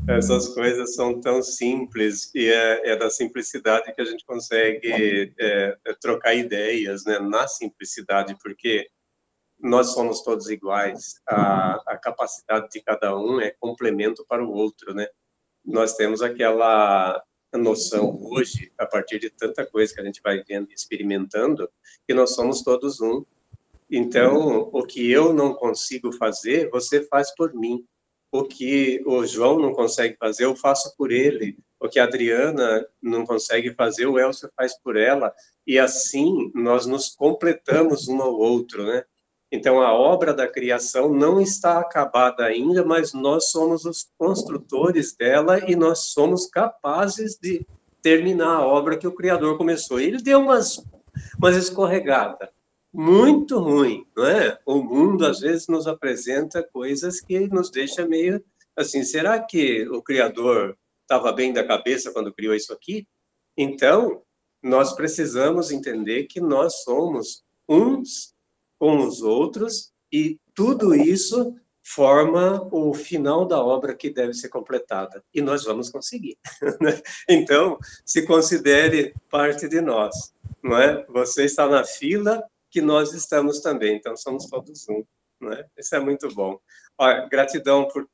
essas coisas são tão simples, e é da simplicidade que a gente consegue trocar ideias, né? Na simplicidade, porque nós somos todos iguais, a capacidade de cada um é complemento para o outro, né? Nós temos aquela noção hoje, a partir de tanta coisa que a gente vai vendo e experimentando, que nós somos todos um. Então, o que eu não consigo fazer, você faz por mim. O que o João não consegue fazer, eu faço por ele. O que a Adriana não consegue fazer, o Elcio faz por ela. E assim, nós nos completamos um ao outro, né? Então, a obra da criação não está acabada ainda, mas nós somos os construtores dela e nós somos capazes de terminar a obra que o Criador começou. Ele deu umas escorregadas muito ruim, não é? O mundo, às vezes, nos apresenta coisas que nos deixa meio assim, será que o Criador estava bem da cabeça quando criou isso aqui? Então, nós precisamos entender que nós somos uns com os outros, e tudo isso forma o final da obra que deve ser completada. E nós vamos conseguir. Então, se considere parte de nós, não é? Você está na fila que nós estamos também, então somos todos um, não é? Isso é muito bom. Olha, gratidão por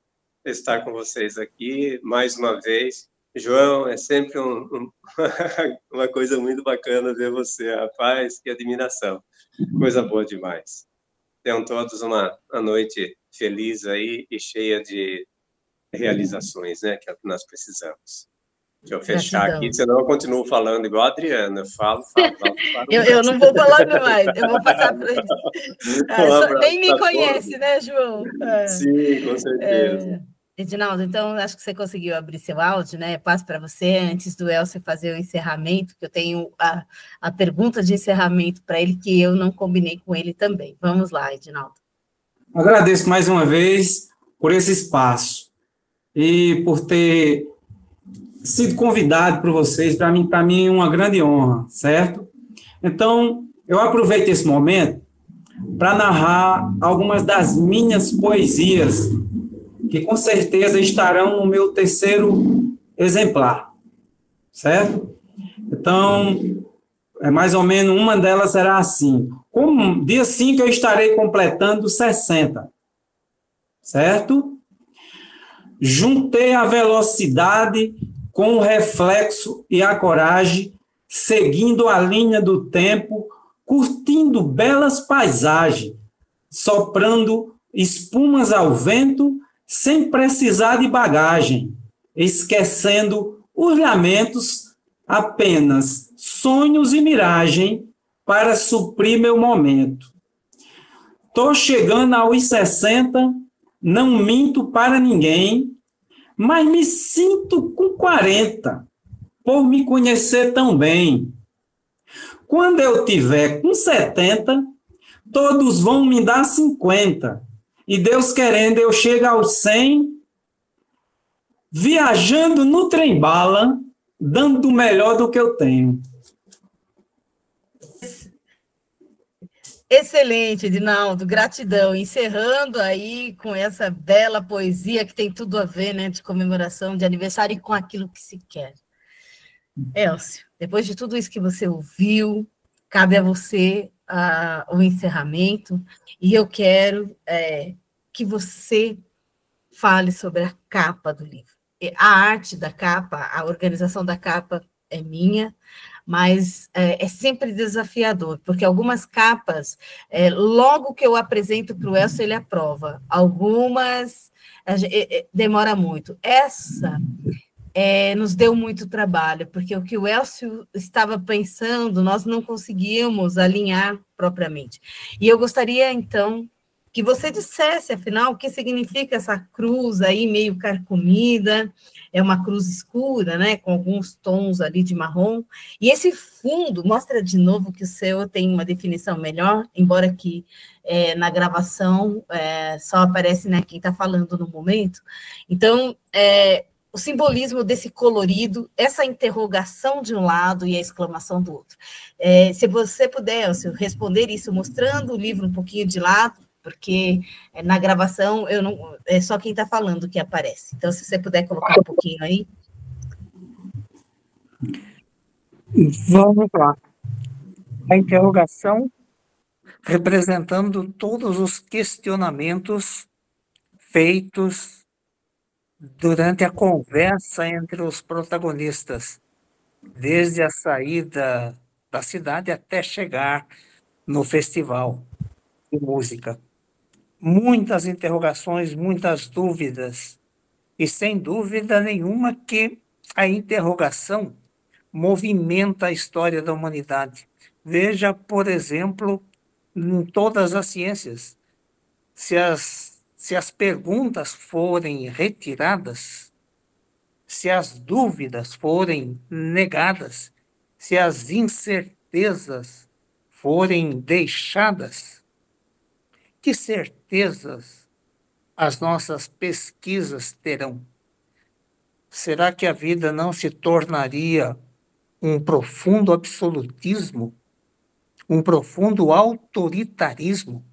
estar com vocês aqui, mais uma vez. João, é sempre uma coisa muito bacana ver você, rapaz, que admiração. Coisa boa demais. Tenham todos uma noite feliz aí e cheia de realizações, né, que nós precisamos. Deixa eu fechar aqui, senão eu continuo falando igual a Adriana. Falo. Eu não vou falar mais, eu vou passar para ele. Nem me conhece, né, João? Sim, com certeza. Edinaldo, então, acho que você conseguiu abrir seu áudio, né? Passo para você, antes do Elcio fazer o encerramento, que eu tenho a pergunta de encerramento para ele, que eu não combinei com ele também. Vamos lá, Edinaldo. Agradeço mais uma vez por esse espaço e por ter sido convidado por vocês. Para mim é uma grande honra, certo? Então, eu aproveito esse momento para narrar algumas das minhas poesias, que com certeza estarão no meu 3º exemplar, certo? Então, mais ou menos uma delas será assim: como dia 5 eu estarei completando 60, certo? Juntei a velocidade com o reflexo e a coragem, seguindo a linha do tempo, curtindo belas paisagens, soprando espumas ao vento, sem precisar de bagagem, esquecendo os lamentos, apenas sonhos e miragem, para suprir meu momento. Tô chegando aos 60, não minto para ninguém, mas me sinto com 40, por me conhecer tão bem. Quando eu tiver com 70, todos vão me dar 50. E Deus querendo, eu chego aos 100, viajando no trem-bala, dando o melhor do que eu tenho. Excelente, Edinaldo, gratidão. Encerrando aí com essa bela poesia que tem tudo a ver, né, de comemoração de aniversário e com aquilo que se quer. Elcio, depois de tudo isso que você ouviu, cabe a você o encerramento, e eu quero que você fale sobre a capa do livro. A arte da capa, a organização da capa é minha, mas é sempre desafiador, porque algumas capas, logo que eu apresento para o Elcio, ele aprova. Algumas demora muito. Essa nos deu muito trabalho, porque o que o Elcio estava pensando, nós não conseguíamos alinhar propriamente. E eu gostaria, então, que você dissesse, afinal, o que significa essa cruz aí meio carcomida, é uma cruz escura, né, com alguns tons ali de marrom, e esse fundo, mostra de novo que o seu tem uma definição melhor, embora que na gravação só aparece, né, quem está falando no momento. Então, o simbolismo desse colorido, essa interrogação de um lado e a exclamação do outro. Se você puder, Elcio, responder isso, mostrando o livro um pouquinho de lado, porque na gravação é só quem está falando que aparece. Então, se você puder colocar um pouquinho aí. Vamos lá. A interrogação representando todos os questionamentos feitos durante a conversa entre os protagonistas, desde a saída da cidade até chegar no festival de música. Muitas interrogações, muitas dúvidas, e sem dúvida nenhuma que a interrogação movimenta a história da humanidade. Veja, por exemplo, em todas as ciências, se as perguntas forem retiradas, se as dúvidas forem negadas, se as incertezas forem deixadas, que certezas as nossas pesquisas terão? Será que a vida não se tornaria um profundo absolutismo, um profundo autoritarismo?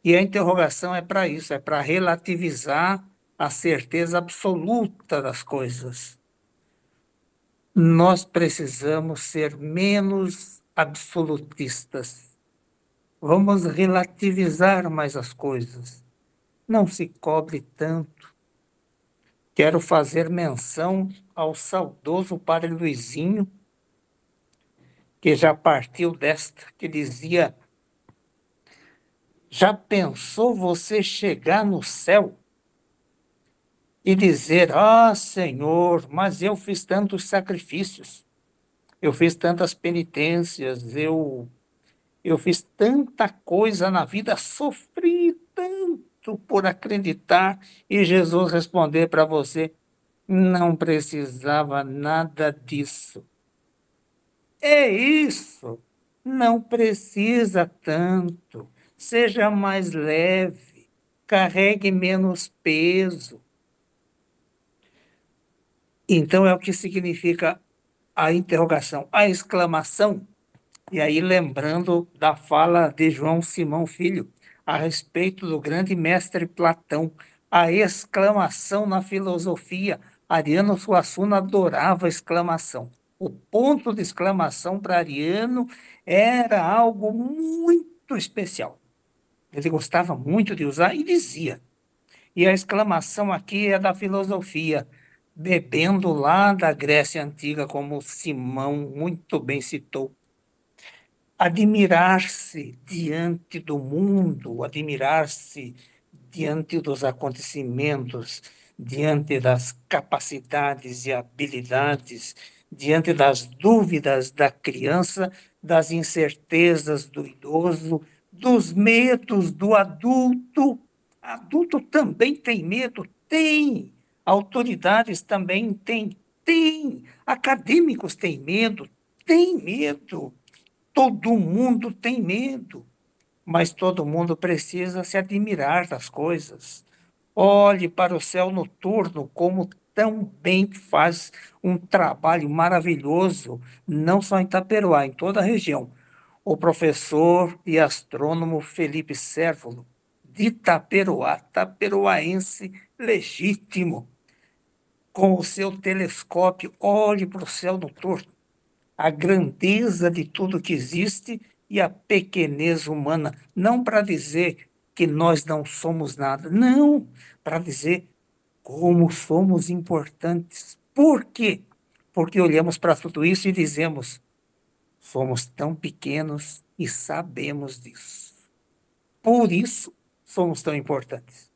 E a interrogação é para isso, é para relativizar a certeza absoluta das coisas. Nós precisamos ser menos absolutistas. Vamos relativizar mais as coisas. Não se cobre tanto. Quero fazer menção ao saudoso Padre Luizinho, que já partiu desta, que dizia: já pensou você chegar no céu e dizer: ah, Senhor, mas eu fiz tantos sacrifícios, eu fiz tantas penitências, eu fiz tanta coisa na vida, sofri tanto por acreditar, e Jesus responder para você: não precisava nada disso. É isso, não precisa tanto, seja mais leve, carregue menos peso. Então é o que significa a interrogação, a exclamação. E aí, lembrando da fala de João Simão Filho a respeito do grande mestre Platão, a exclamação na filosofia. Ariano Suassuna adorava a exclamação. O ponto de exclamação para Ariano era algo muito especial. Ele gostava muito de usar e dizia. E a exclamação aqui é da filosofia, bebendo lá da Grécia Antiga, como Simão muito bem citou. Admirar-se diante do mundo, admirar-se diante dos acontecimentos, diante das capacidades e habilidades, diante das dúvidas da criança, das incertezas do idoso, dos medos do adulto. Adulto também tem medo? Tem. Autoridades também têm? Tem. Acadêmicos têm medo? Tem medo. Todo mundo tem medo. Mas todo mundo precisa se admirar das coisas. Olhe para o céu noturno, como tão bem faz um trabalho maravilhoso, não só em Itaperuá, em toda a região. O professor e astrônomo Felipe Sérvulo, de Itaperuá, taperoaense legítimo, com o seu telescópio, olhe para o céu noturno, a grandeza de tudo que existe e a pequenez humana, não para dizer que nós não somos nada, não, para dizer como somos importantes. Por quê? Porque olhamos para tudo isso e dizemos, somos tão pequenos e sabemos disso. Por isso somos tão importantes.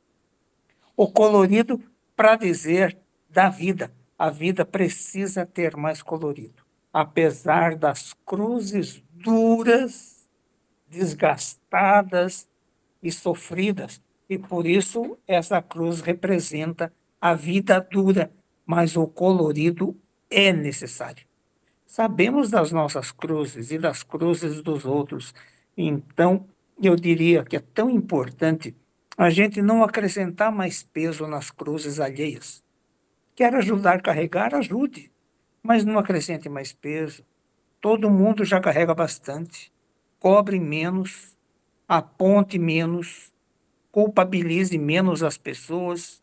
O colorido para dizer da vida. A vida precisa ter mais colorido. Apesar das cruzes duras, desgastadas e sofridas. E por isso essa cruz representa a vida dura, mas o colorido é necessário. Sabemos das nossas cruzes e das cruzes dos outros. Então, eu diria que é tão importante a gente não acrescentar mais peso nas cruzes alheias. Quer ajudar a carregar, ajude, mas não acrescente mais peso. Todo mundo já carrega bastante. Cobre menos, aponte menos, culpabilize menos as pessoas.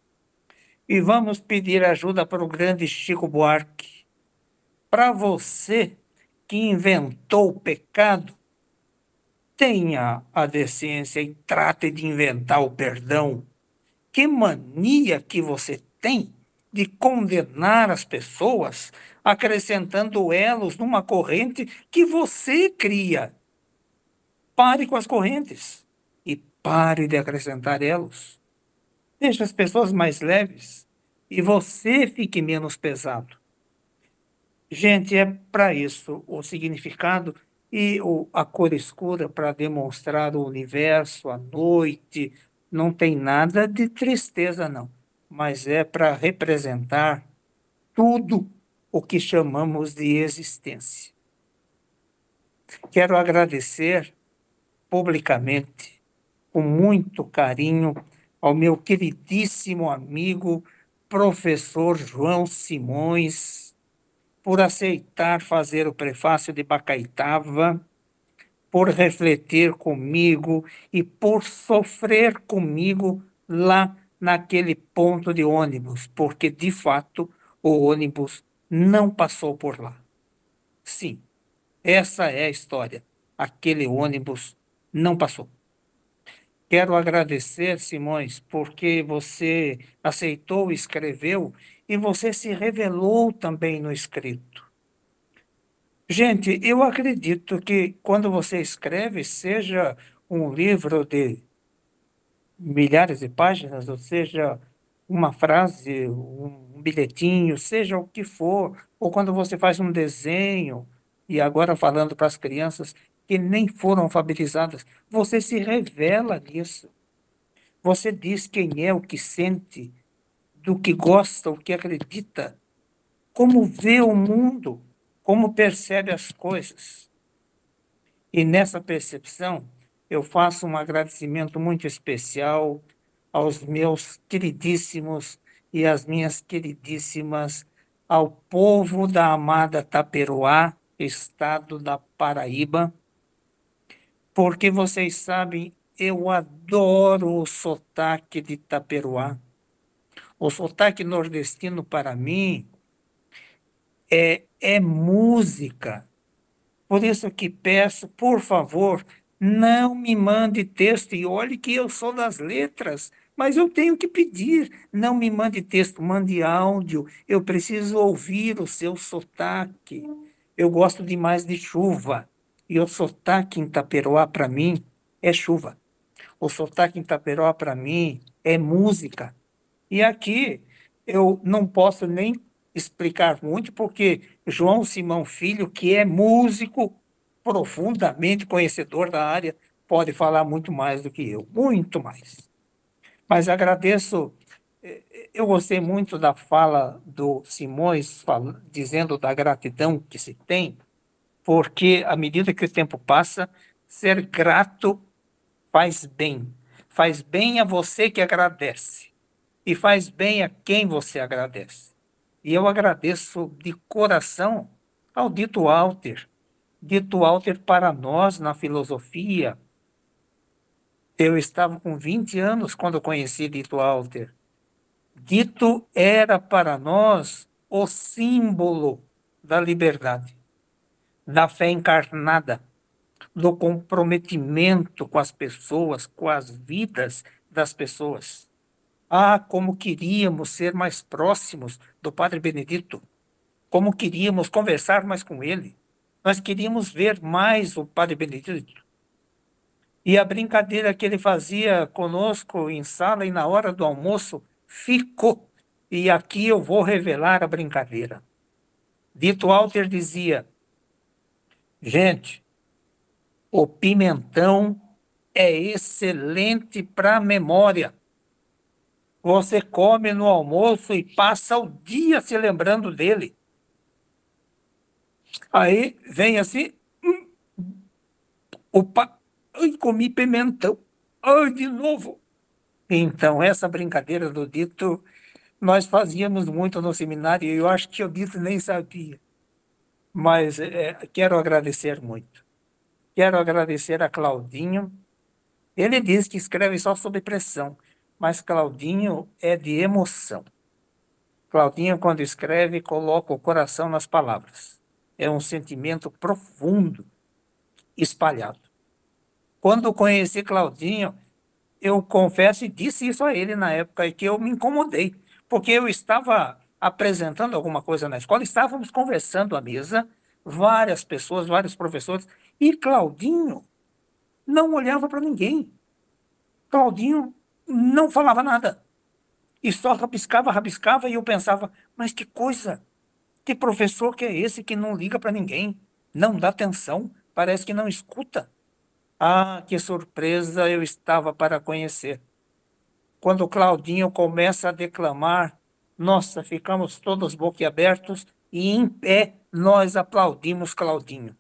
E vamos pedir ajuda para o grande Chico Buarque. Para você que inventou o pecado, tenha a decência e trate de inventar o perdão. Que mania que você tem de condenar as pessoas, acrescentando elos numa corrente que você cria. Pare com as correntes e pare de acrescentar elos. Deixe as pessoas mais leves e você fique menos pesado. Gente, é para isso o significado e a cor escura para demonstrar o universo, a noite. Não tem nada de tristeza, não, mas é para representar tudo o que chamamos de existência. Quero agradecer publicamente, com muito carinho, ao meu queridíssimo amigo, professor João Simões, por aceitar fazer o prefácio de Bacaitava, por refletir comigo e por sofrer comigo lá naquele ponto de ônibus, porque, de fato, o ônibus não passou por lá. Sim, essa é a história. Aquele ônibus não passou. Quero agradecer, Simões, porque você aceitou, escreveu e você se revelou também no escrito. Gente, eu acredito que quando você escreve, seja um livro de milhares de páginas, ou seja, uma frase, um bilhetinho, seja o que for, ou quando você faz um desenho, e agora falando para as crianças que nem foram alfabetizadas, você se revela nisso. Você diz quem é, o que sente, do que gosta, o que acredita, como vê o mundo, como percebe as coisas. E nessa percepção, eu faço um agradecimento muito especial aos meus queridíssimos e às minhas queridíssimas, ao povo da amada Taperoá, estado da Paraíba, porque vocês sabem, eu adoro o sotaque de Taperoá. O sotaque nordestino, para mim, é música. Por isso que peço, por favor, não me mande texto. E olhe que eu sou das letras, mas eu tenho que pedir. Não me mande texto, mande áudio. Eu preciso ouvir o seu sotaque. Eu gosto demais de chuva. E o sotaque em Taperoá, para mim, é chuva. O sotaque em Taperoá, para mim, é música. E aqui eu não posso nem explicar muito, porque João Simão Filho, que é músico, profundamente conhecedor da área, pode falar muito mais do que eu, muito mais. Mas agradeço, eu gostei muito da fala do Simões, dizendo da gratidão que se tem, porque, à medida que o tempo passa, ser grato faz bem. Faz bem a você que agradece. E faz bem a quem você agradece. E eu agradeço de coração ao Dito Walter. Dito Walter, para nós, na filosofia, eu estava com 20 anos quando conheci Dito Walter. Dito era para nós o símbolo da liberdade, da fé encarnada, do comprometimento com as pessoas, com as vidas das pessoas. Ah, como queríamos ser mais próximos do Padre Benedito, como queríamos conversar mais com ele. Nós queríamos ver mais o Padre Benedito. E a brincadeira que ele fazia conosco em sala e na hora do almoço ficou. E aqui eu vou revelar a brincadeira. Dito Walter dizia: gente, o pimentão é excelente para a memória. Você come no almoço e passa o dia se lembrando dele. Aí vem assim, opa, ai, comi pimentão, ai, de novo. Então, essa brincadeira do Dito, nós fazíamos muito no seminário, e eu acho que o Dito nem sabia. Mas quero agradecer muito. Quero agradecer a Claudinho. Ele diz que escreve só sob pressão, mas Claudinho é de emoção. Claudinho, quando escreve, coloca o coração nas palavras. É um sentimento profundo, espalhado. Quando conheci Claudinho, eu confesso e disse isso a ele na época, que eu me incomodei, porque eu estava apresentando alguma coisa na escola, estávamos conversando à mesa, várias pessoas, vários professores, e Claudinho não olhava para ninguém. Claudinho não falava nada. E só rabiscava, e eu pensava, mas que coisa, que professor que é esse que não liga para ninguém, não dá atenção, parece que não escuta. Ah, que surpresa eu estava para conhecer. Quando o Claudinho começa a declamar, nossa, ficamos todos boquiabertos e em pé nós aplaudimos Claudinho,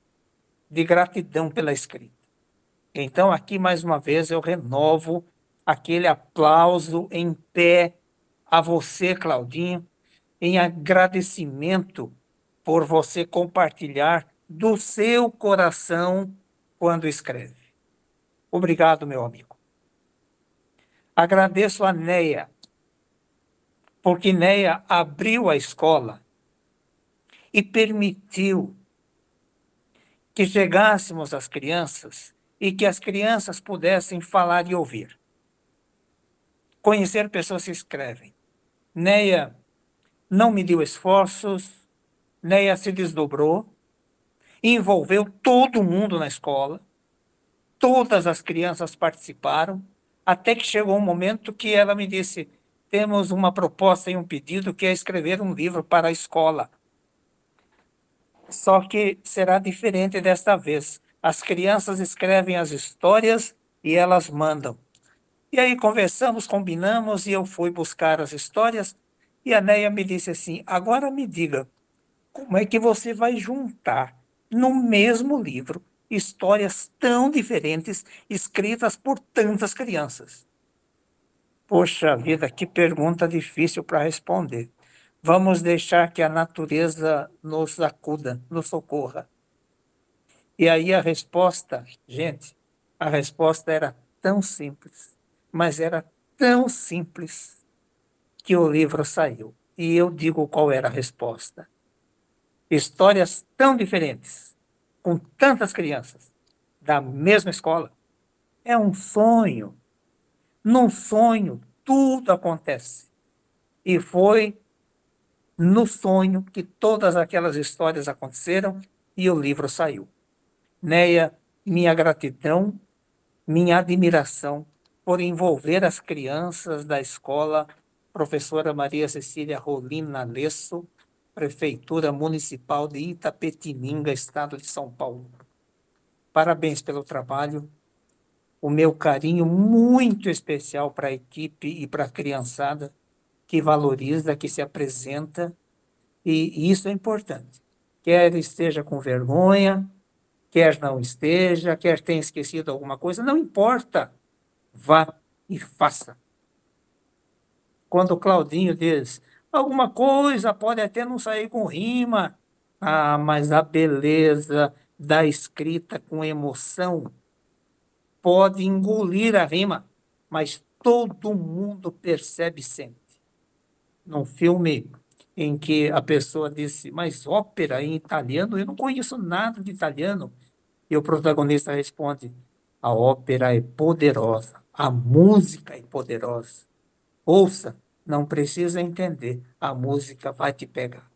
de gratidão pela escrita. Então, aqui mais uma vez eu renovo aquele aplauso em pé a você, Claudinho, em agradecimento por você compartilhar do seu coração quando escreve. Obrigado, meu amigo. Agradeço a Neia, porque Neia abriu a escola e permitiu que chegássemos às crianças e que as crianças pudessem falar e ouvir. Conhecer pessoas que escrevem. Neia não mediu esforços, Neia se desdobrou, envolveu todo mundo na escola, todas as crianças participaram, até que chegou um momento que ela me disse, temos uma proposta e um pedido que é escrever um livro para a escola. Só que será diferente desta vez. As crianças escrevem as histórias e elas mandam. E aí conversamos, combinamos, e eu fui buscar as histórias, e a Neia me disse assim, agora me diga, como é que você vai juntar no mesmo livro histórias tão diferentes escritas por tantas crianças? Poxa vida, que pergunta difícil para responder. Vamos deixar que a natureza nos acuda, nos socorra. E aí a resposta, gente, a resposta era tão simples, mas era tão simples que o livro saiu. E eu digo qual era a resposta. Histórias tão diferentes, com tantas crianças, da mesma escola, é um sonho. Num sonho, tudo acontece. E foi no sonho que todas aquelas histórias aconteceram e o livro saiu. Neia, minha gratidão, minha admiração por envolver as crianças da escola Professora Maria Cecília Rolina Lesso Prefeitura Municipal de Itapetininga, Estado de São Paulo. Parabéns pelo trabalho. O meu carinho muito especial para a equipe e para a criançada que valoriza, que se apresenta, e isso é importante. Quer esteja com vergonha, quer não esteja, quer tenha esquecido alguma coisa, não importa. Vá e faça. Quando o Claudinho diz, alguma coisa pode até não sair com rima, mas a beleza da escrita com emoção pode engolir a rima, mas todo mundo percebe sempre. Num filme em que a pessoa disse, mas ópera em italiano? Eu não conheço nada de italiano. E o protagonista responde, a ópera é poderosa, a música é poderosa. Ouça, não precisa entender, a música vai te pegar.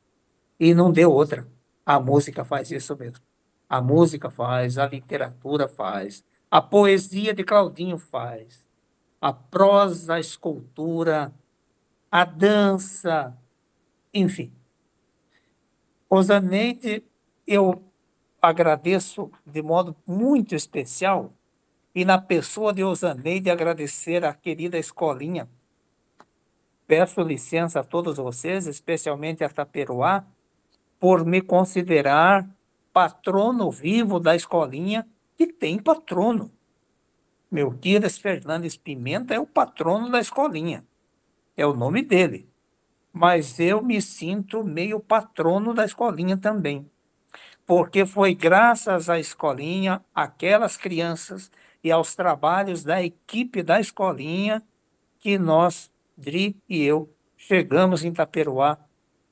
E não deu outra. A música faz isso mesmo. A música faz, a literatura faz, a poesia de Claudinho faz, a prosa, a escultura, a dança, enfim. Osaneide, eu agradeço de modo muito especial e na pessoa de Osaneide agradecer à querida escolinha. Peço licença a todos vocês, especialmente a Taperoá, por me considerar patrono vivo da escolinha, que tem patrono. Melquiades Fernandes Pimenta é o patrono da escolinha. É o nome dele. Mas eu me sinto meio patrono da escolinha também. Porque foi graças à escolinha, àquelas crianças e aos trabalhos da equipe da escolinha que nós, Dri e eu, chegamos em Taperoá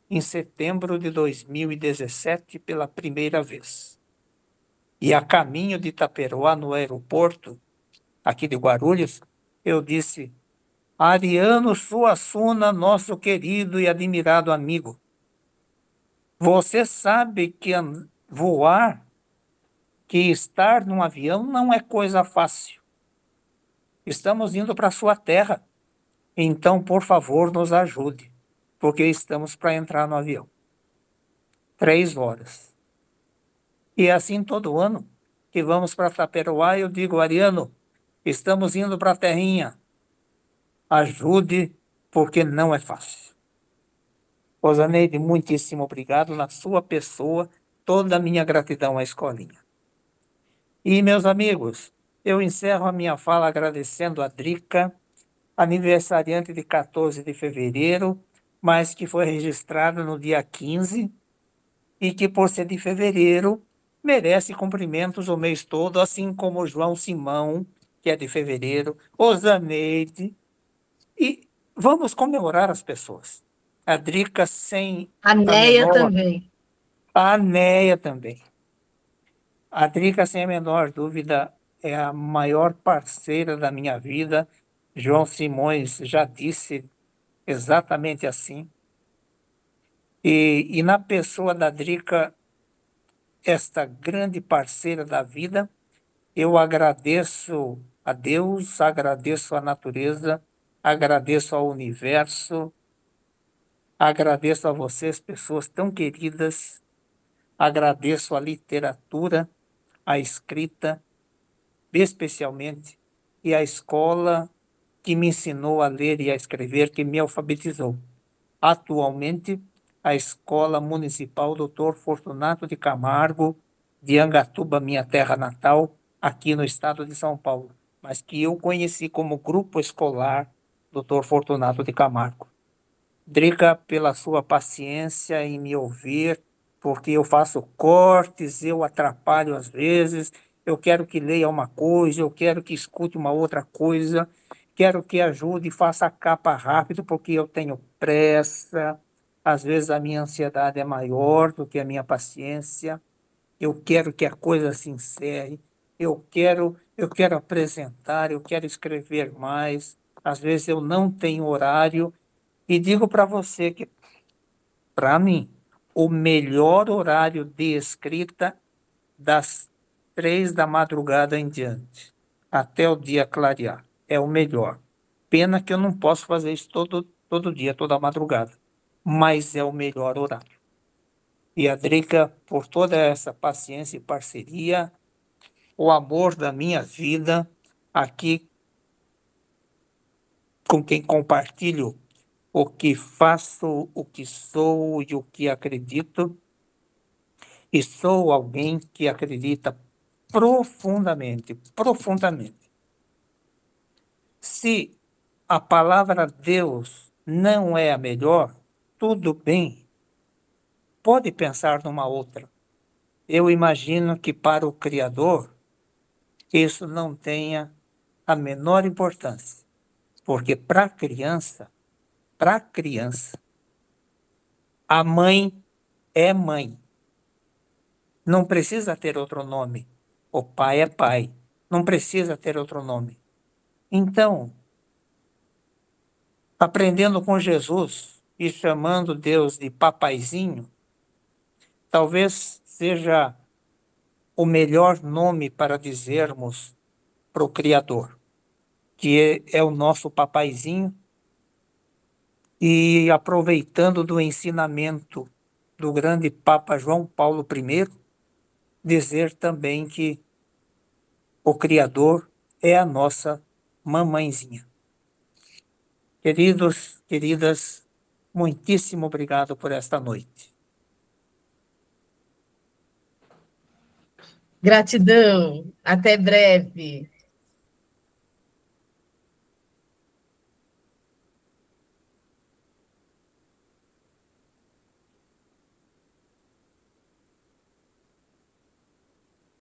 em setembro de 2017 pela primeira vez. E a caminho de Taperoá, no aeroporto, aqui de Guarulhos, eu disse, Ariano Suassuna, nosso querido e admirado amigo, você sabe que voar, que estar num avião não é coisa fácil. Estamos indo para a sua terra, então, por favor, nos ajude, porque estamos para entrar no avião. 3 horas. E é assim todo ano que vamos para Taperoá, eu digo, Ariano, estamos indo para a terrinha. Ajude, porque não é fácil. Osaneide, muitíssimo obrigado na sua pessoa, toda a minha gratidão à escolinha. E, meus amigos, eu encerro a minha fala agradecendo a Drica, aniversariante de 14 de fevereiro, mas que foi registrada no dia 15, e que, por ser de fevereiro, merece cumprimentos o mês todo, assim como o João Simão, que é de fevereiro, Osaneide, e vamos comemorar as pessoas. A Drica sem a Neia também. A Neia também. A Drica, sem a menor dúvida, é a maior parceira da minha vida. João Simões já disse exatamente assim. E na pessoa da Drica, esta grande parceira da vida, eu agradeço a Deus, agradeço a natureza, agradeço ao universo, agradeço a vocês, pessoas tão queridas, agradeço a literatura, a escrita, especialmente, e a escola que me ensinou a ler e a escrever, que me alfabetizou. Atualmente, a Escola Municipal Dr. Fortunato de Camargo, de Angatuba, minha terra natal, aqui no estado de São Paulo, mas que eu conheci como Grupo Escolar Dr. Fortunato de Camargo. Drica, pela sua paciência em me ouvir, porque eu faço cortes, eu atrapalho às vezes, eu quero que leia uma coisa, eu quero que escute uma outra coisa, quero que ajude e faça a capa rápido, porque eu tenho pressa, às vezes a minha ansiedade é maior do que a minha paciência, eu quero que a coisa se encerre, eu quero apresentar, eu quero escrever mais, às vezes eu não tenho horário, e digo para você que, para mim, o melhor horário de escrita das 3 da madrugada em diante, até o dia clarear, é o melhor. Pena que eu não posso fazer isso todo dia, toda madrugada, mas é o melhor horário. e a Drica por toda essa paciência e parceria, o amor da minha vida aqui com quem compartilho o que faço, o que sou e o que acredito. E sou alguém que acredita profundamente, profundamente. Se a palavra Deus não é a melhor, tudo bem. Pode pensar numa outra. Eu imagino que para o Criador isso não tenha a menor importância. Porque para a criança, a mãe é mãe. Não precisa ter outro nome. O pai é pai. Não precisa ter outro nome. Então, aprendendo com Jesus e chamando Deus de papaizinho, talvez seja o melhor nome para dizermos para o Criador, que é o nosso papaizinho, e aproveitando do ensinamento do grande Papa João Paulo I, dizer também que o Criador é a nossa mamãezinha. Queridos, queridas, muitíssimo obrigado por esta noite. Gratidão. Até breve.